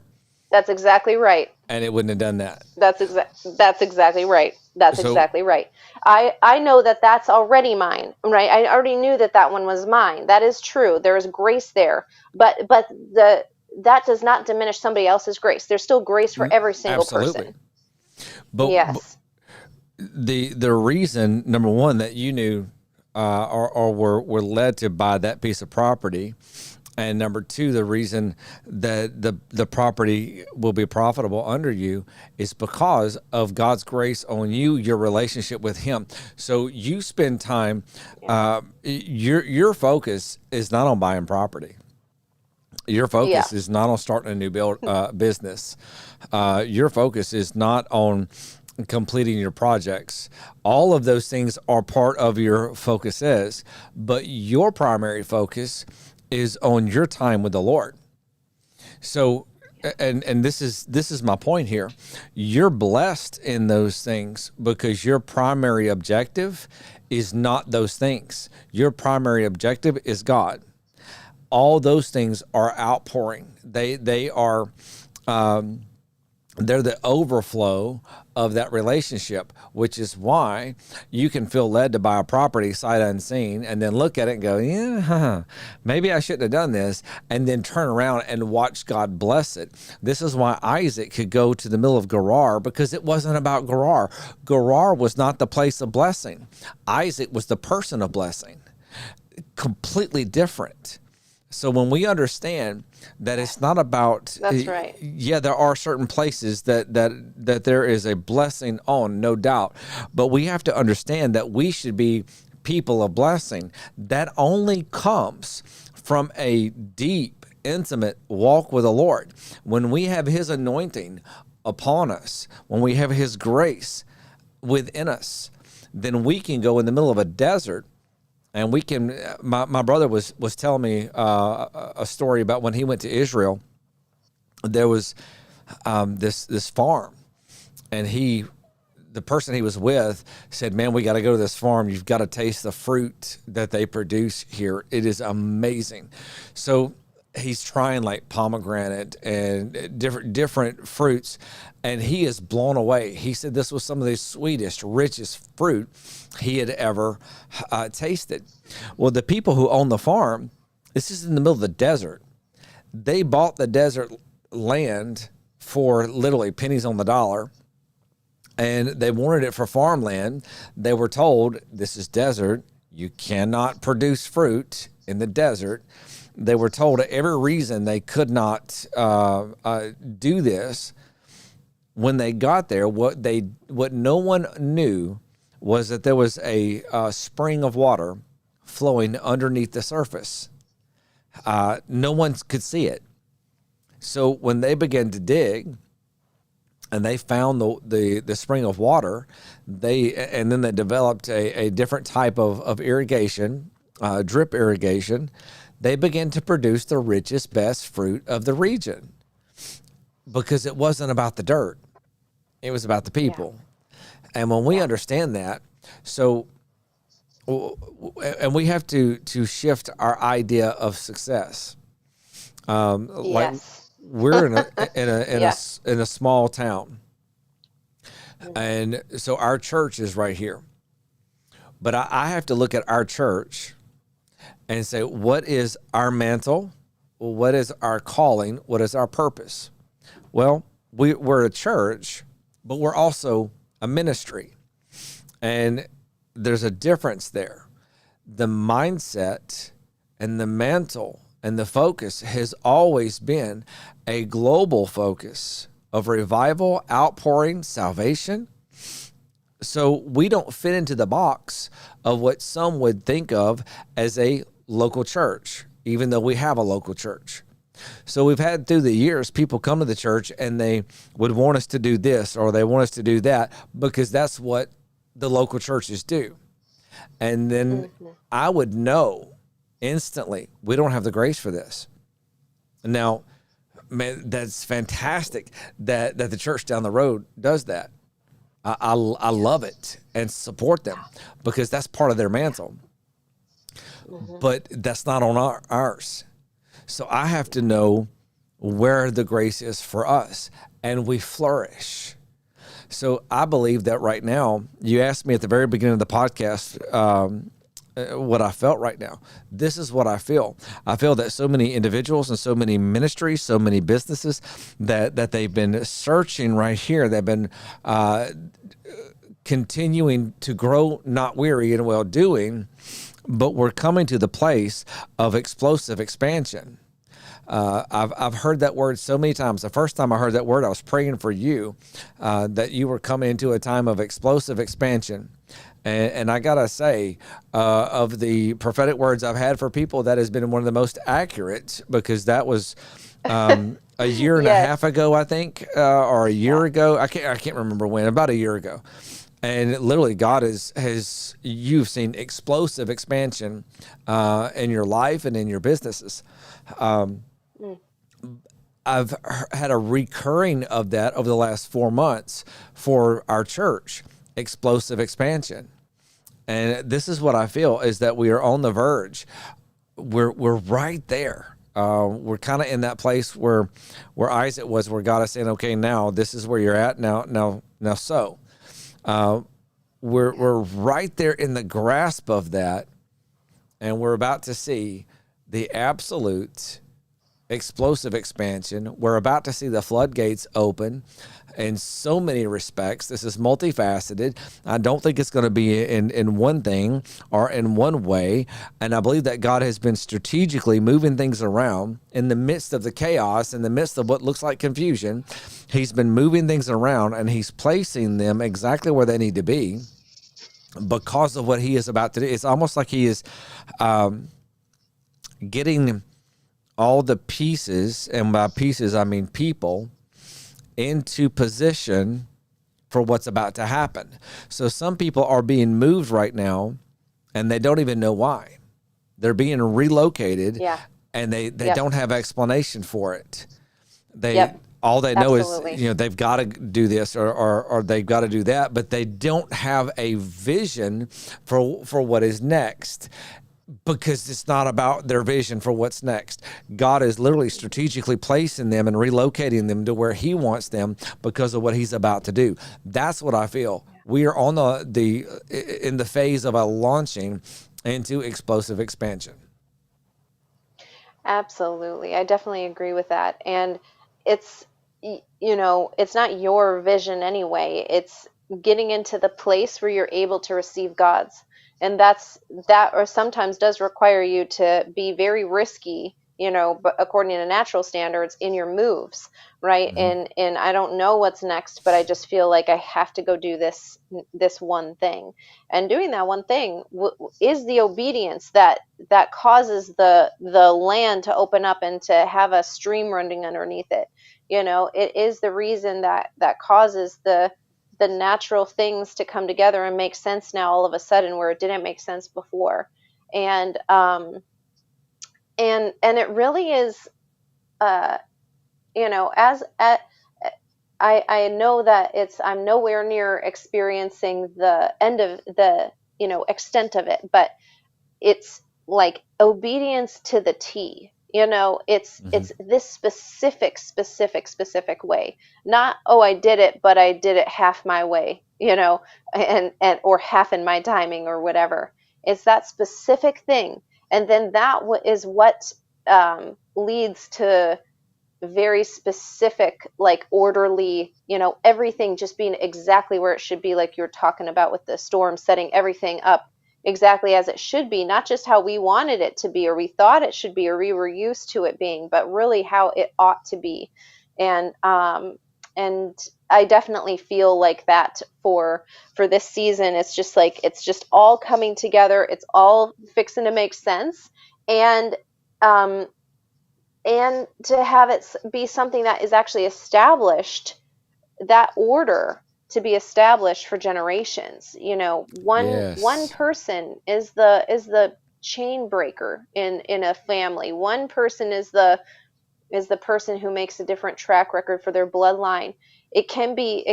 That's exactly right. and it wouldn't have done that. That's exactly right. That's So exactly right. I know that that's already mine, right? I already knew that that one was mine. That is true. There is grace there, but that does not diminish somebody else's grace. There's still grace for every single absolutely, person. but Yes. the reason, number one, that you knew or were led to buy that piece of property, and number two, the reason that the property will be profitable under you is because of God's grace on you, your relationship with Him. So you spend time. Yeah. Your focus is not on buying property. Your Yeah. focus is not on starting a new business. Your focus is not on completing your projects. All of those things are part of your focuses, but your primary focus is on your time with the Lord. So, and this is my point here. You're blessed in those things because your primary objective is not those things. Your primary objective is God. All those things are outpouring. They are they're the overflow of that relationship, which is why you can feel led to buy a property sight unseen and then look at it and go, yeah, maybe I shouldn't have done this, and then turn around and watch God bless it. This is why Isaac could go to the middle of Gerar, because it wasn't about Gerar. Gerar was not the place of blessing. Isaac was the person of blessing. Completely different. So when we understand that it's not about, That's right. yeah, there are certain places that there is a blessing on, no doubt, but we have to understand that we should be people of blessing. That only comes from a deep, intimate walk with the Lord. When we have His anointing upon us, when we have His grace within us, then we can go in the middle of a desert. And we can. My brother was telling me a story about when he went to Israel. There was this farm, and the person he was with said, "Man, we got to go to this farm. You've got to taste the fruit that they produce here. It is amazing." So he's trying like pomegranate and different fruits, and he is blown away. He said this was some of the sweetest, richest fruit he had ever tasted. Well, the people who own the farm, this is in the middle of the desert. They bought the desert land for literally pennies on the dollar, and they wanted it for farmland. They were told, this is desert. You cannot produce fruit in the desert. They were told every reason they could not do this. When they got there, what no one knew was that there was a spring of water flowing underneath the surface. No one could see it. So when they began to dig, and they found the spring of water, and then they developed a different type of irrigation, drip irrigation. They began to produce the richest, best fruit of the region, because it wasn't about the dirt. It was about the people. Yeah. And when we understand that, and we have to shift our idea of success. Like we're in a small town. And so our church is right here. But I have to look at our church and say, what is our mantle? What is our calling? What is our purpose? Well, we're a church, but we're also a ministry. And there's a difference there. The mindset and the mantle and the focus has always been a global focus of revival, outpouring, salvation. So we don't fit into the box of what some would think of as a local church, even though we have a local church. So we've had through the years, people come to the church and they would want us to do this or they want us to do that because that's what the local churches do. And then I would know instantly, we don't have the grace for this. Now, man, that's fantastic that the church down the road does that. I love it and support them because that's part of their mantle. But that's not on ours. So I have to know where the grace is for us, and we flourish. So I believe that right now, you asked me at the very beginning of the podcast what I felt right now. This is what I feel. I feel that so many individuals and so many ministries, so many businesses that they've been searching right here. They've been continuing to grow, not weary in well doing, but we're coming to the place of explosive expansion. I've heard that word so many times. The first time I heard that word, I was praying for you, that you were coming into a time of explosive expansion. And I gotta say, of the prophetic words I've had for people, that has been one of the most accurate, because that was a year and a half ago, I think, or a year ago. I can't remember when. About a year ago. And literally, God you've seen explosive expansion in your life and in your businesses. I've had a recurring of that over the last 4 months for our church, explosive expansion. And this is what I feel, is that we are on the verge. We're right there. We're kind of in that place where Isaac was, where God is saying, okay, now this is where you're at now. So we're right there in the grasp of that, and we're about to see the absolute explosive expansion. We're about to see the floodgates open in so many respects. This is multifaceted. I don't think it's going to be in one thing or in one way. And I believe that God has been strategically moving things around in the midst of the chaos, in the midst of what looks like confusion. He's been moving things around, and he's placing them exactly where they need to be because of what he is about to do. It's almost like he is getting all the pieces, and by pieces I mean people, into position for what's about to happen. So some people are being moved right now, and they don't even know why. They're being relocated, and they don't have explanation for it. All they know Absolutely. is, they've got to do this or they've got to do that, but they don't have a vision for what is next. Because it's not about their vision for what's next. God is literally strategically placing them and relocating them to where he wants them because of what he's about to do. That's what I feel. We are on in the phase of a launching into explosive expansion. Absolutely. I definitely agree with that. And it's, it's not your vision anyway. It's getting into the place where you're able to receive God's. And that or sometimes does require you to be very risky, but according to natural standards in your moves, right? Mm-hmm. And I don't know what's next, but I just feel like I have to go do this one thing. And doing that one thing is the obedience that causes the land to open up and to have a stream running underneath it. It is the reason that causes the natural things to come together and make sense now all of a sudden where it didn't make sense before. And it really is, I know that I'm nowhere near experiencing the end of the, extent of it, but it's like obedience to the T. It's this specific way. Not, oh, I did it, but I did it half my way, and or half in my timing or whatever. It's that specific thing, and then that is what leads to very specific, like orderly, everything just being exactly where it should be, like you're talking about with the storm, setting everything up exactly as it should be, not just how we wanted it to be or we thought it should be or we were used to it being, but really how it ought to be. And I definitely feel like that for this season. It's just like it's just all coming together. It's all fixing to make sense, and to have it be something that is actually established, that order to be established for generations. One Yes. person is the chain breaker in a family. One person is the person who makes a different track record for their bloodline. It can be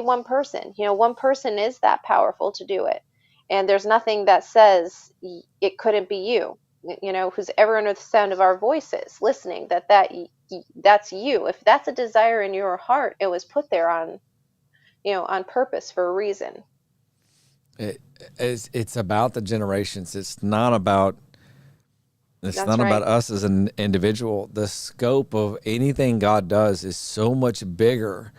one person. One person is that powerful to do it. And there's nothing that says it couldn't be you. Who's ever under the sound of our voices listening, that's you. If that's a desire in your heart, it was put there on purpose for a reason. It's about the generations. It's not about That's about right. us as an individual. The scope of anything God does is so much bigger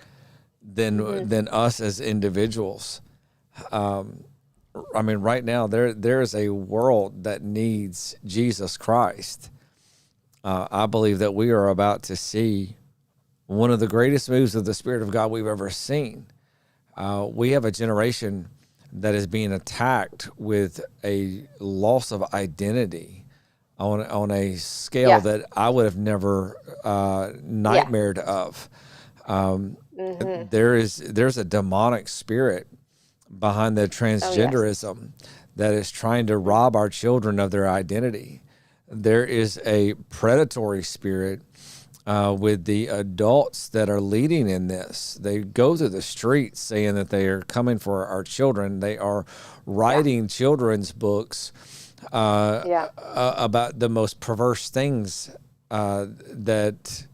Hmm. than us as individuals. I mean, right now there's a world that needs Jesus Christ. I believe that we are about to see one of the greatest moves of the Spirit of God we've ever seen. We have a generation that is being attacked with a loss of identity on a scale Yeah. that I would have never Yeah. nightmared of. Hmm. There's a demonic spirit behind the Oh, yes. transgenderism that is trying to rob our children of their identity. There is a predatory spirit with the adults that are leading in this. They go through the streets saying that they are coming for our children. They are Yeah. writing children's books Yeah. about the most perverse things that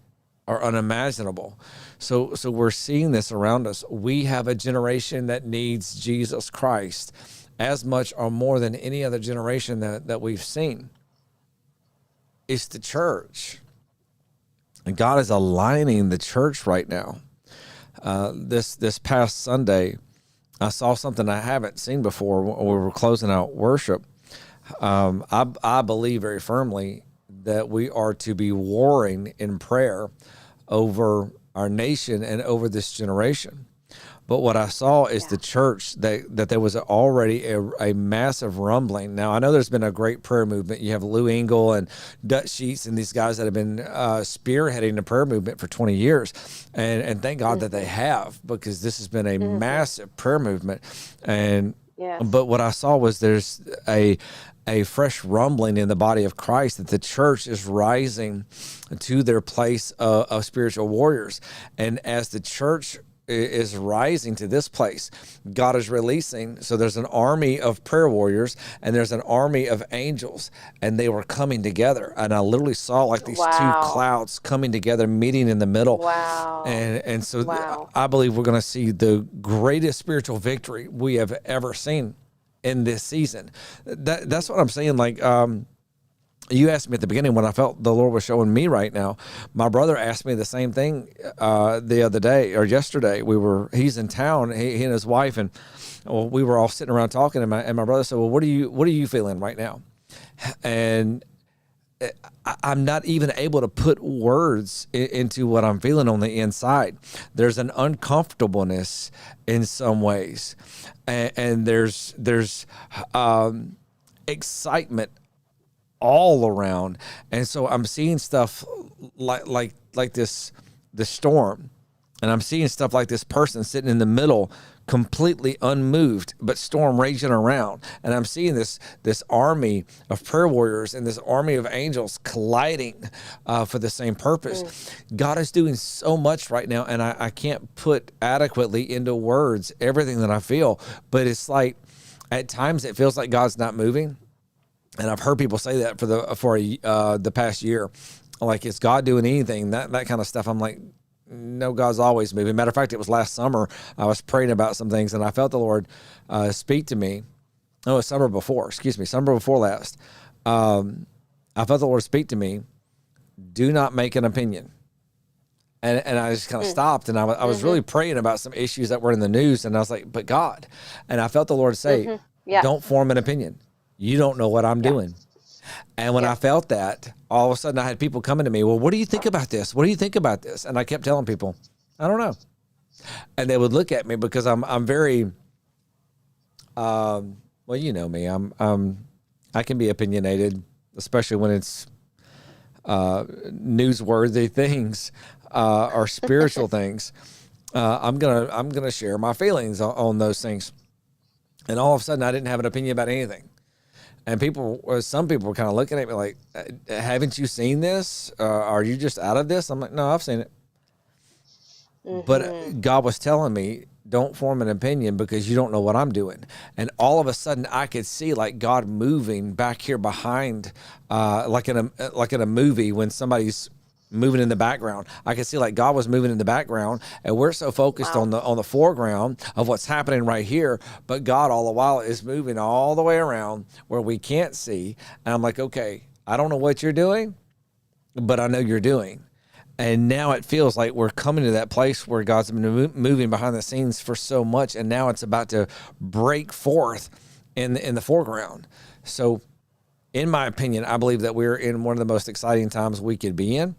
are unimaginable. So we're seeing this around us. We have a generation that needs Jesus Christ as much or more than any other generation that we've seen. It's the church. And God is aligning the church right now. This past Sunday, I saw something I haven't seen before when we were closing out worship. I believe very firmly that we are to be warring in prayer over our nation and over this generation. But what I saw is the church, that there was already a massive rumbling. Now, I know there's been a great prayer movement. You have Lou Engle and Dutch Sheets and these guys that have been spearheading the prayer movement for 20 years. And thank God that they have, because this has been a massive prayer movement. And but what I saw was there's a fresh rumbling in the body of Christ, that the church is rising to their place of spiritual warriors. And as the church is rising to this place, God is releasing. So there's an army of prayer warriors and there's an army of angels, and they were coming together. And I literally saw like these two clouds coming together, meeting in the middle. Wow. And so I believe we're going to see the greatest spiritual victory we have ever seen in this season. That's what I'm saying. Like, you asked me at the beginning when I felt the Lord was showing me right now. My brother asked me the same thing the other day or yesterday. He's in town, he and his wife, and we were all sitting around talking. And my brother said, "Well, what are you feeling right now?" And I'm not even able to put words into what I'm feeling on the inside. There's an uncomfortableness in some ways, and there's excitement all around. And so I'm seeing stuff like this storm, and I'm seeing stuff like this person sitting in the middle, completely unmoved, but storm raging around. And I'm seeing this army of prayer warriors and this army of angels colliding for the same purpose. God is doing so much right now, and I can't put adequately into words everything that I feel, but it's like at times it feels like God's not moving. And I've heard people say that for the past year, like, is God doing anything? That kind of stuff. I'm like, no, God's always moving. Matter of fact, it was last summer. I was praying about some things, and I felt the Lord speak to me. No, it was summer before last. I felt the Lord speak to me. Do not make an opinion. And I just kind of stopped, and I was really praying about some issues that were in the news, and I was like, but God. And I felt the Lord say, don't form an opinion. You don't know what I'm doing. And when I felt that, all of a sudden I had people coming to me, well, what do you think about this? What do you think about this? And I kept telling people, I don't know. And they would look at me because I'm very, well, you know me, I can be opinionated, especially when it's newsworthy things or spiritual things. I'm gonna share my feelings on those things. And all of a sudden I didn't have an opinion about anything. And some people were kind of looking at me like, haven't you seen this? Are you just out of this? I'm like, no, I've seen it. But God was telling me, don't form an opinion because you don't know what I'm doing. And all of a sudden I could see like God moving back here behind, like in a movie when somebody's moving in the background. I could see like God was moving in the background, and we're so focused on the foreground of what's happening right here, but God all the while is moving all the way around where we can't see. And I'm like, okay, I don't know what you're doing, but I know you're doing. And now it feels like we're coming to that place where God's been moving behind the scenes for so much, and now it's about to break forth in the foreground. So in my opinion, I believe that we're in one of the most exciting times we could be in.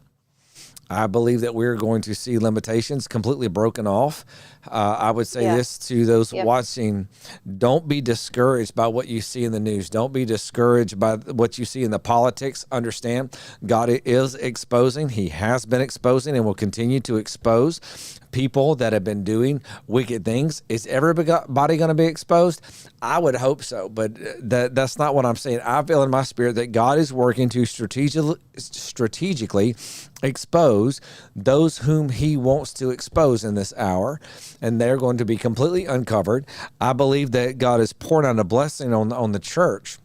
I believe that we're going to see limitations completely broken off. I would say this to those watching: don't be discouraged by what you see in the news. Don't be discouraged by what you see in the politics. Understand, God is exposing. He has been exposing and will continue to expose people that have been doing wicked things. Is everybody going to be exposed? I would hope so, but that's not what I'm saying. I feel in my spirit that God is working to strategically expose those whom he wants to expose in this hour, and they're going to be completely uncovered. I believe that God is pouring out a blessing on the church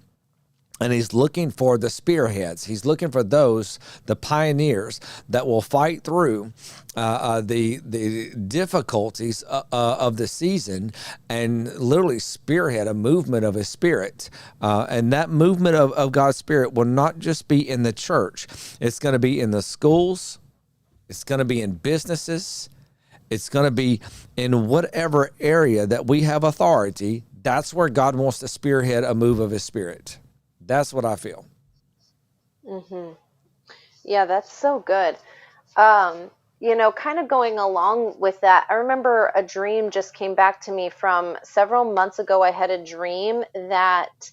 And he's looking for the spearheads. He's looking for those, the pioneers that will fight through the difficulties of the season and literally spearhead a movement of his spirit. And that movement of God's spirit will not just be in the church. It's going to be in the schools. It's going to be in businesses. It's going to be in whatever area that we have authority. That's where God wants to spearhead a move of his spirit. That's what I feel. Yeah, that's so good. Kind of going along with that, I remember a dream just came back to me from several months ago. I had a dream that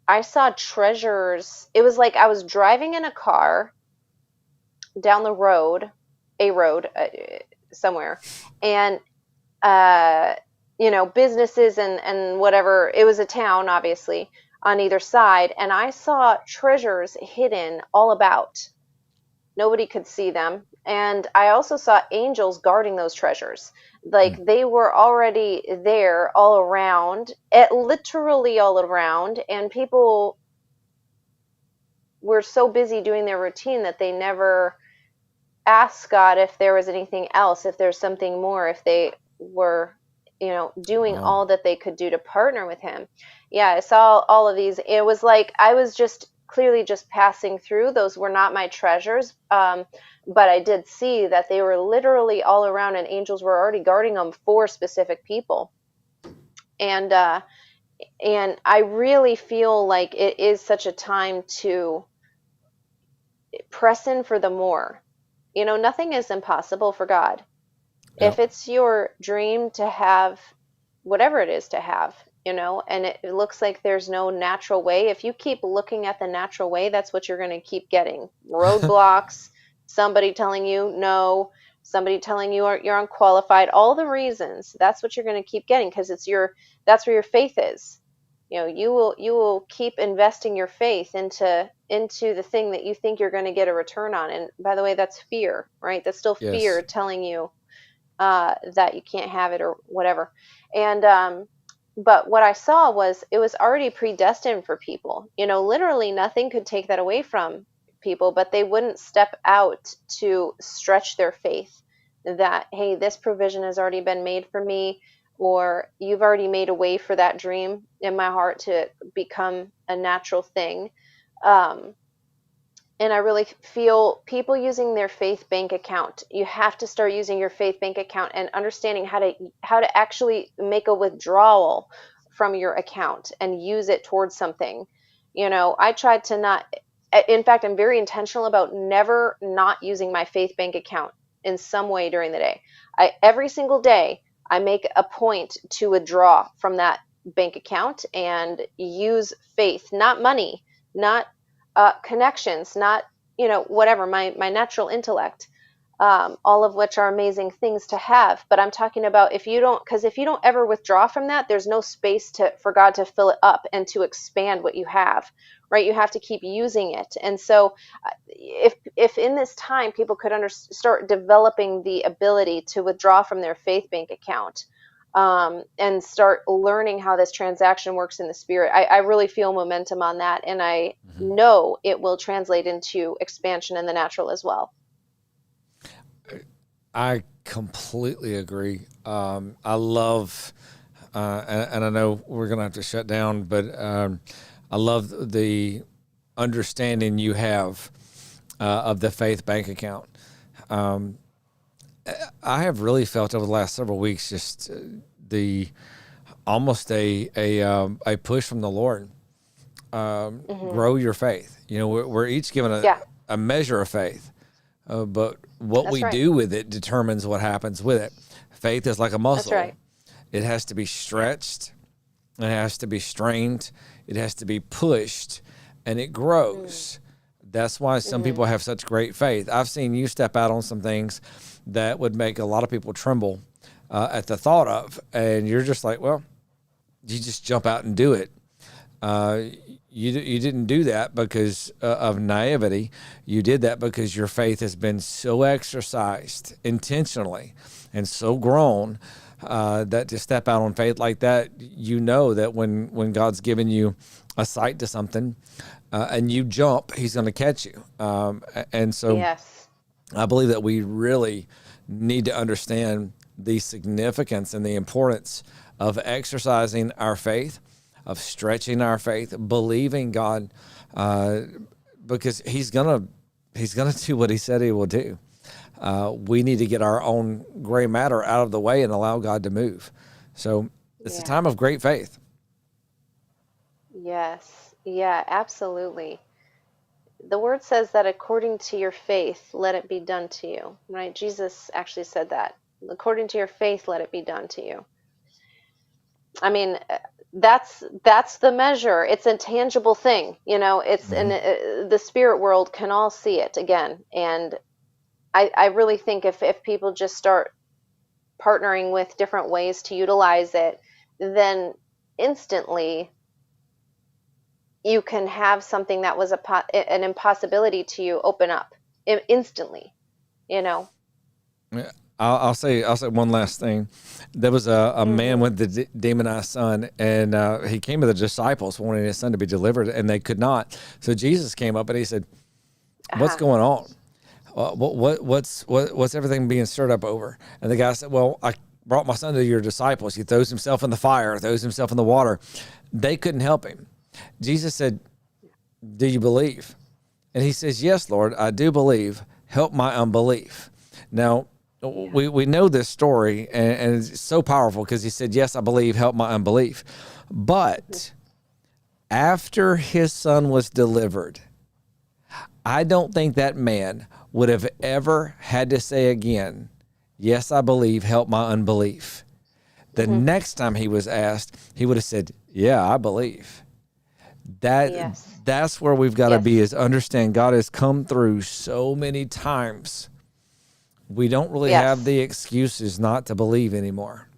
I saw treasures. It was like I was driving in a car down the road, somewhere, and businesses and whatever. It was a town, obviously, on either side, and I saw treasures hidden all about. Nobody could see them. And I also saw angels guarding those treasures. Like they were already there all around, literally all around, and people were so busy doing their routine that they never asked God if there was anything else, if there's something more, if they were, doing Wow. all that they could do to partner with him. Yeah, I saw all of these. It was like I was just clearly just passing through. Those were not my treasures, but I did see that they were literally all around, and angels were already guarding them for specific people. And I really feel like it is such a time to press in for the more. Nothing is impossible for God. Yep. If it's your dream to have whatever it is to have, and it looks like there's no natural way, if you keep looking at the natural way, that's what you're going to keep getting. Roadblocks, somebody telling you no, somebody telling you you're unqualified, all the reasons. That's what you're going to keep getting because that's where your faith is. You will keep investing your faith into the thing that you think you're going to get a return on. And by the way, that's fear, right? That's still Yes. fear telling you that you can't have it or whatever. And but what I saw was it was already predestined for people. Literally nothing could take that away from people, but they wouldn't step out to stretch their faith that, hey, this provision has already been made for me, or you've already made a way for that dream in my heart to become a natural thing. And I really feel people using their faith bank account. You have to start using your faith bank account and understanding how to actually make a withdrawal from your account and use it towards something. I tried to not. In fact, I'm very intentional about never not using my faith bank account in some way during the day. Every single day, I make a point to withdraw from that bank account and use faith, not money, not connections, not whatever, my natural intellect, all of which are amazing things to have. But I'm talking about if you don't ever withdraw from that, there's no space for God to fill it up and to expand what you have, right? You have to keep using it. And so if in this time people could start developing the ability to withdraw from their faith bank account, and start learning how this transaction works in the spirit. I really feel momentum on that, and I know it will translate into expansion in the natural as well. I completely agree. I love, and I know we're going to have to shut down, but I love the understanding you have of the faith bank account. I have really felt over the last several weeks just almost a push from the Lord. Grow your faith. We're each given a measure of faith, but what That's we right. do with it determines what happens with it. Faith is like a muscle. That's right. It has to be stretched. It has to be strained. It has to be pushed, and it grows. That's why some people have such great faith. I've seen you step out on some things that would make a lot of people tremble at the thought of, and you're just like, well, you just jump out and do it. You didn't do that because of naivety. You did that because your faith has been so exercised intentionally and so grown that to step out on faith like that, that when God's given you a sight to something, and you jump, he's going to catch you. And so Yes. I believe that we really need to understand the significance and the importance of exercising our faith, of stretching our faith, believing God, because he's gonna do what he said he will do. We need to get our own gray matter out of the way and allow God to move. So it's a Yeah. time of great faith. Yes. Yeah, absolutely. The word says that according to your faith, let it be done to you, right? Jesus actually said that. According to your faith, let it be done to you. I mean, that's the measure. It's a tangible thing, you know. It's in Hmm. the spirit world can all see it again. And I really think if people just start partnering with different ways to utilize it, then instantly you can have something that was an impossibility to you open up instantly, you know. Yeah. I'll say one last thing. There was a man Hmm. with the demonized son, and he came to the disciples wanting his son to be delivered, and they could not. So Jesus came up and he said, "What's Uh-huh. going on? What's everything being stirred up over?" And the guy said, "Well, I brought my son to your disciples. He throws himself in the fire, throws himself in the water. They couldn't help him." Jesus said, "Do you believe?" And he says, "Yes, Lord, I do believe. Help my unbelief." Now, Yeah. we know this story, and it's so powerful because he said, "Yes, I believe. Help my unbelief." But after his son was delivered, I don't think that man would have ever had to say again, "Yes, I believe. Help my unbelief." The Hmm. next time he was asked, he would have said, "Yeah, I believe." That Yes. that's where we've got to be, Yes. is understand God has come through so many times. We don't really have Yes. the excuses not to believe anymore.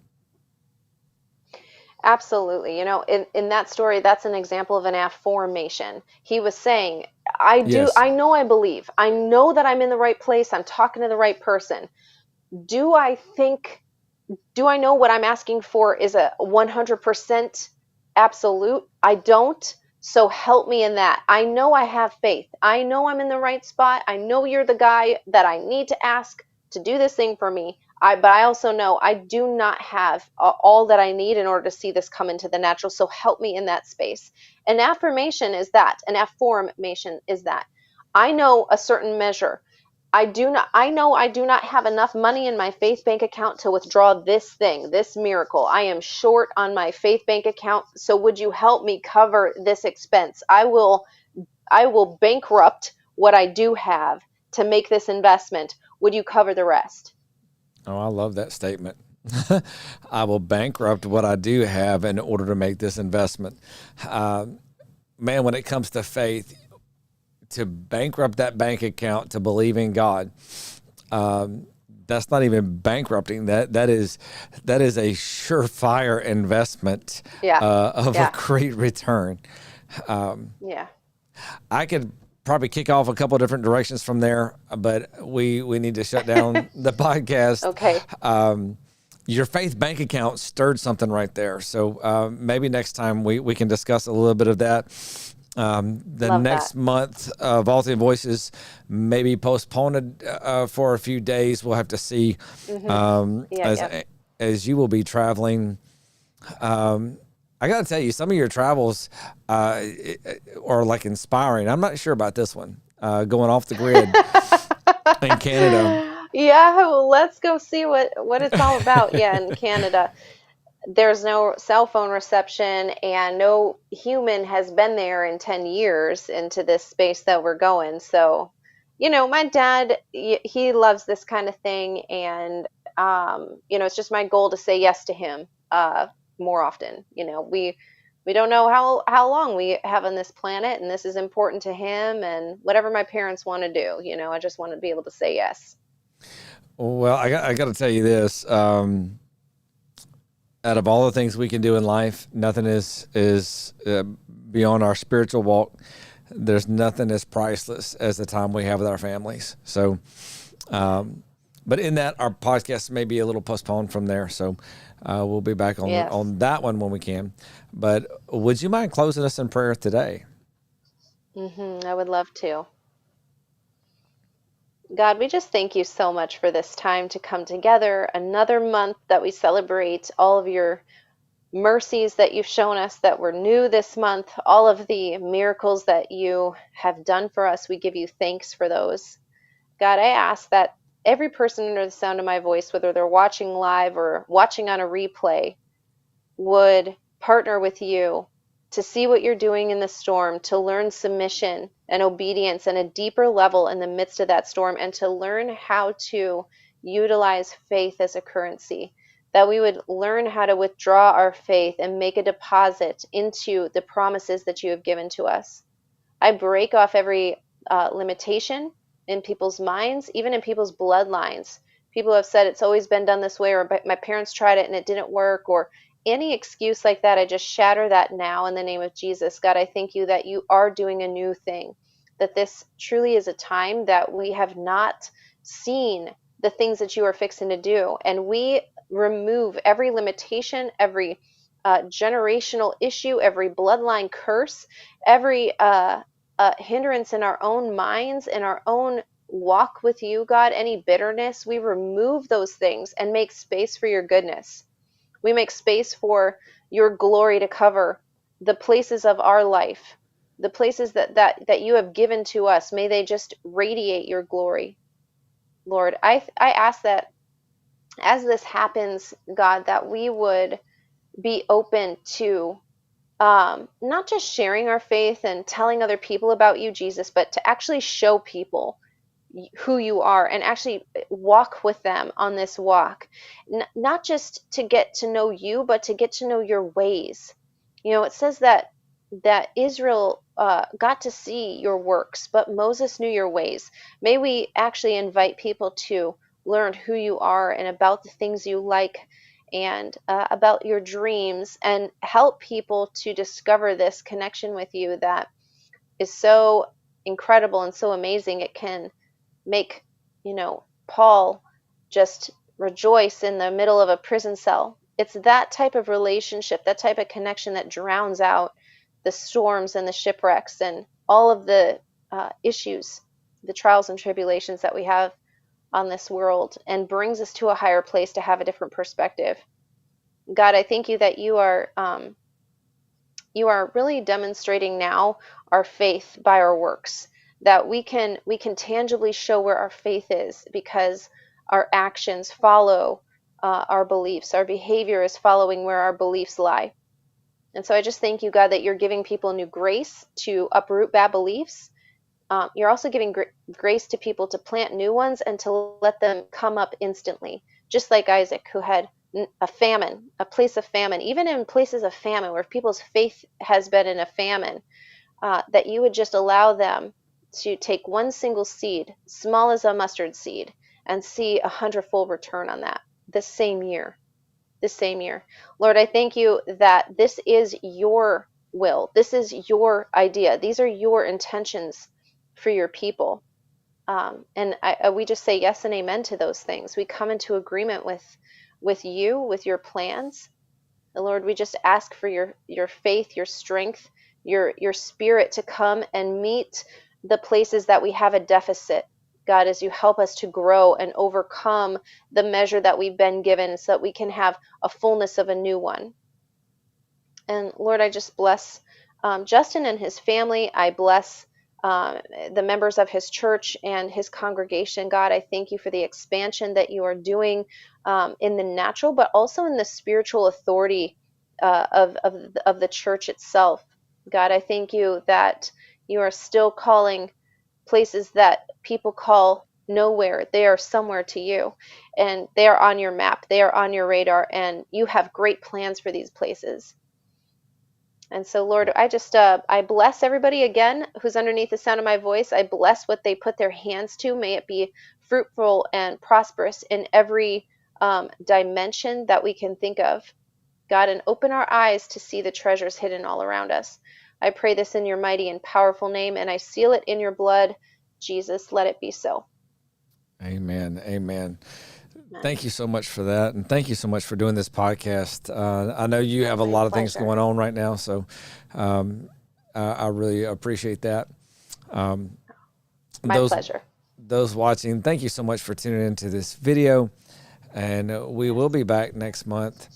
Absolutely. You know, in that story, that's an example of an affirmation. He was saying, Yes. I know I believe. I know that I'm in the right place. I'm talking to the right person. Do I think, do I know what I'm asking for is a 100% absolute? I don't. So help me in that. I know I have faith. I know I'm in the right spot. I know you're the guy that I need to ask to do this thing for me. But I also know I do not have all that I need in order to see this come into the natural. So help me in that space. An affirmation is that. An affirmation is that. I know a certain measure. I know I do not have enough money in my faith bank account to withdraw this thing, this miracle. I am short on my faith bank account, so would you help me cover this expense? I will bankrupt what I do have to make this investment. Would you cover the rest? Oh, I love that statement. I will bankrupt what I do have in order to make this investment. Uh, Man, when it comes to faith, to bankrupt that bank account to believe in God, um, that's not even bankrupting. That is a surefire investment Yeah. of a Yeah. great return. Um, Yeah. I could probably kick off a couple of different directions from there, but we need to shut down the podcast. Okay. Um, your faith bank account stirred something right there. So maybe next time we can discuss a little bit of that. The Love that. next month, Vaulting Voices may be postponed for a few days. We'll have to see, Hmm. um, Yeah. as Yeah. as you will be traveling. Um, I got to tell you, some of your travels are like inspiring. I'm not sure about this one, going off the grid in Canada. Yeah, well, let's go see what it's all about. Yeah, in Canada. There's no cell phone reception and no human has been there in 10 years into this space that we're going. So, you know, my dad, he loves this kind of thing. And, you know, it's just my goal to say yes to him more often. You know, we don't know how long we have on this planet, and this is important to him. And whatever my parents want to do, you know, I just want to be able to say yes. Well, I got to tell you this. Out of all the things we can do in life, nothing is beyond our spiritual walk. There's nothing as priceless as the time we have with our families. So, um, But in that, our podcast may be a little postponed from there. So we'll be back Yes. on that one when we can. But would you mind closing us in prayer today? I would love to. God, we just thank you so much for this time to come together, another month that we celebrate all of your mercies that you've shown us that were new this month, all of the miracles that you have done for us. We give you thanks for those. God, I ask that every person under the sound of my voice, whether they're watching live or watching on a replay, would partner with you to see what you're doing in the storm, to learn submission and obedience and a deeper level in the midst of that storm, and to learn how to utilize faith as a currency. That we would learn how to withdraw our faith and make a deposit into the promises that you have given to us. I break off every limitation in people's minds, even in people's bloodlines. People have said it's always been done this way, or my parents tried it and it didn't work, or any excuse like that. I just shatter that now in the name of Jesus. God, I thank you that you are doing a new thing, that this truly is a time that we have not seen the things that you are fixing to do. And we remove every limitation, every generational issue, every bloodline curse, every hindrance in our own minds, in our own walk with you, God, any bitterness. We remove those things and make space for your goodness. We make space for your glory to cover the places of our life, the places that you have given to us. May they just radiate your glory, Lord. I ask that as this happens, God, that we would be open to not just sharing our faith and telling other people about you, Jesus, but to actually show people who you are and actually walk with them on this walk. Not just to get to know you, but to get to know your ways. You know, it says that Israel got to see your works, but Moses knew your ways. May we actually invite people to learn who you are and about the things you like, and about your dreams, and help people to discover this connection with you that is so incredible and so amazing. It can make, Paul just rejoice in the middle of a prison cell. It's that type of relationship, that type of connection that drowns out the storms and the shipwrecks and all of the issues, the trials and tribulations that we have on this world, and brings us to a higher place to have a different perspective. God, I thank you that you are really demonstrating now our faith by our works, that we can tangibly show where our faith is because our actions follow our beliefs. Our behavior is following where our beliefs lie. And so I just thank you, God, that you're giving people new grace to uproot bad beliefs. You're also giving grace to people to plant new ones and to let them come up instantly, just like Isaac, who had a famine, a place of famine, even in places of famine where people's faith has been in a famine, that you would just allow them to take one single seed, small as a mustard seed, and see a hundredfold return on that this same year. This same year. Lord, I thank you that this is your will. This is your idea. These are your intentions for your people. And we just say yes and amen to those things. We come into agreement with you, with your plans. And Lord, we just ask for your faith, your strength, your spirit to come and meet the places that we have a deficit. God, as you help us to grow and overcome the measure that we've been given so that we can have a fullness of a new one. And Lord, I just bless Justin and his family. I bless the members of his church and his congregation. God, I thank you for the expansion that you are doing in the natural, but also in the spiritual authority of the church itself. God, I thank you that you are still calling places that people call nowhere. They are somewhere to you, and they are on your map. They are on your radar, and you have great plans for these places. And so, Lord, I bless everybody again who's underneath the sound of my voice. I bless what they put their hands to. May it be fruitful and prosperous in every dimension that we can think of. God, and open our eyes to see the treasures hidden all around us. I pray this in your mighty and powerful name, and I seal it in your blood. Jesus, let it be so. Amen. Amen. Amen. Thank you so much for that. And thank you so much for doing this podcast. I know you Oh, have a my lot of things pleasure. going on right now. So um, I really appreciate that. Um, My those pleasure. those watching, thank you so much for tuning into this video. And we will Yes. be back next month.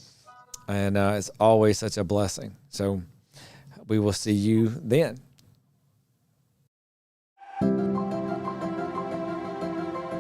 And it's always such a blessing. So we will see you then.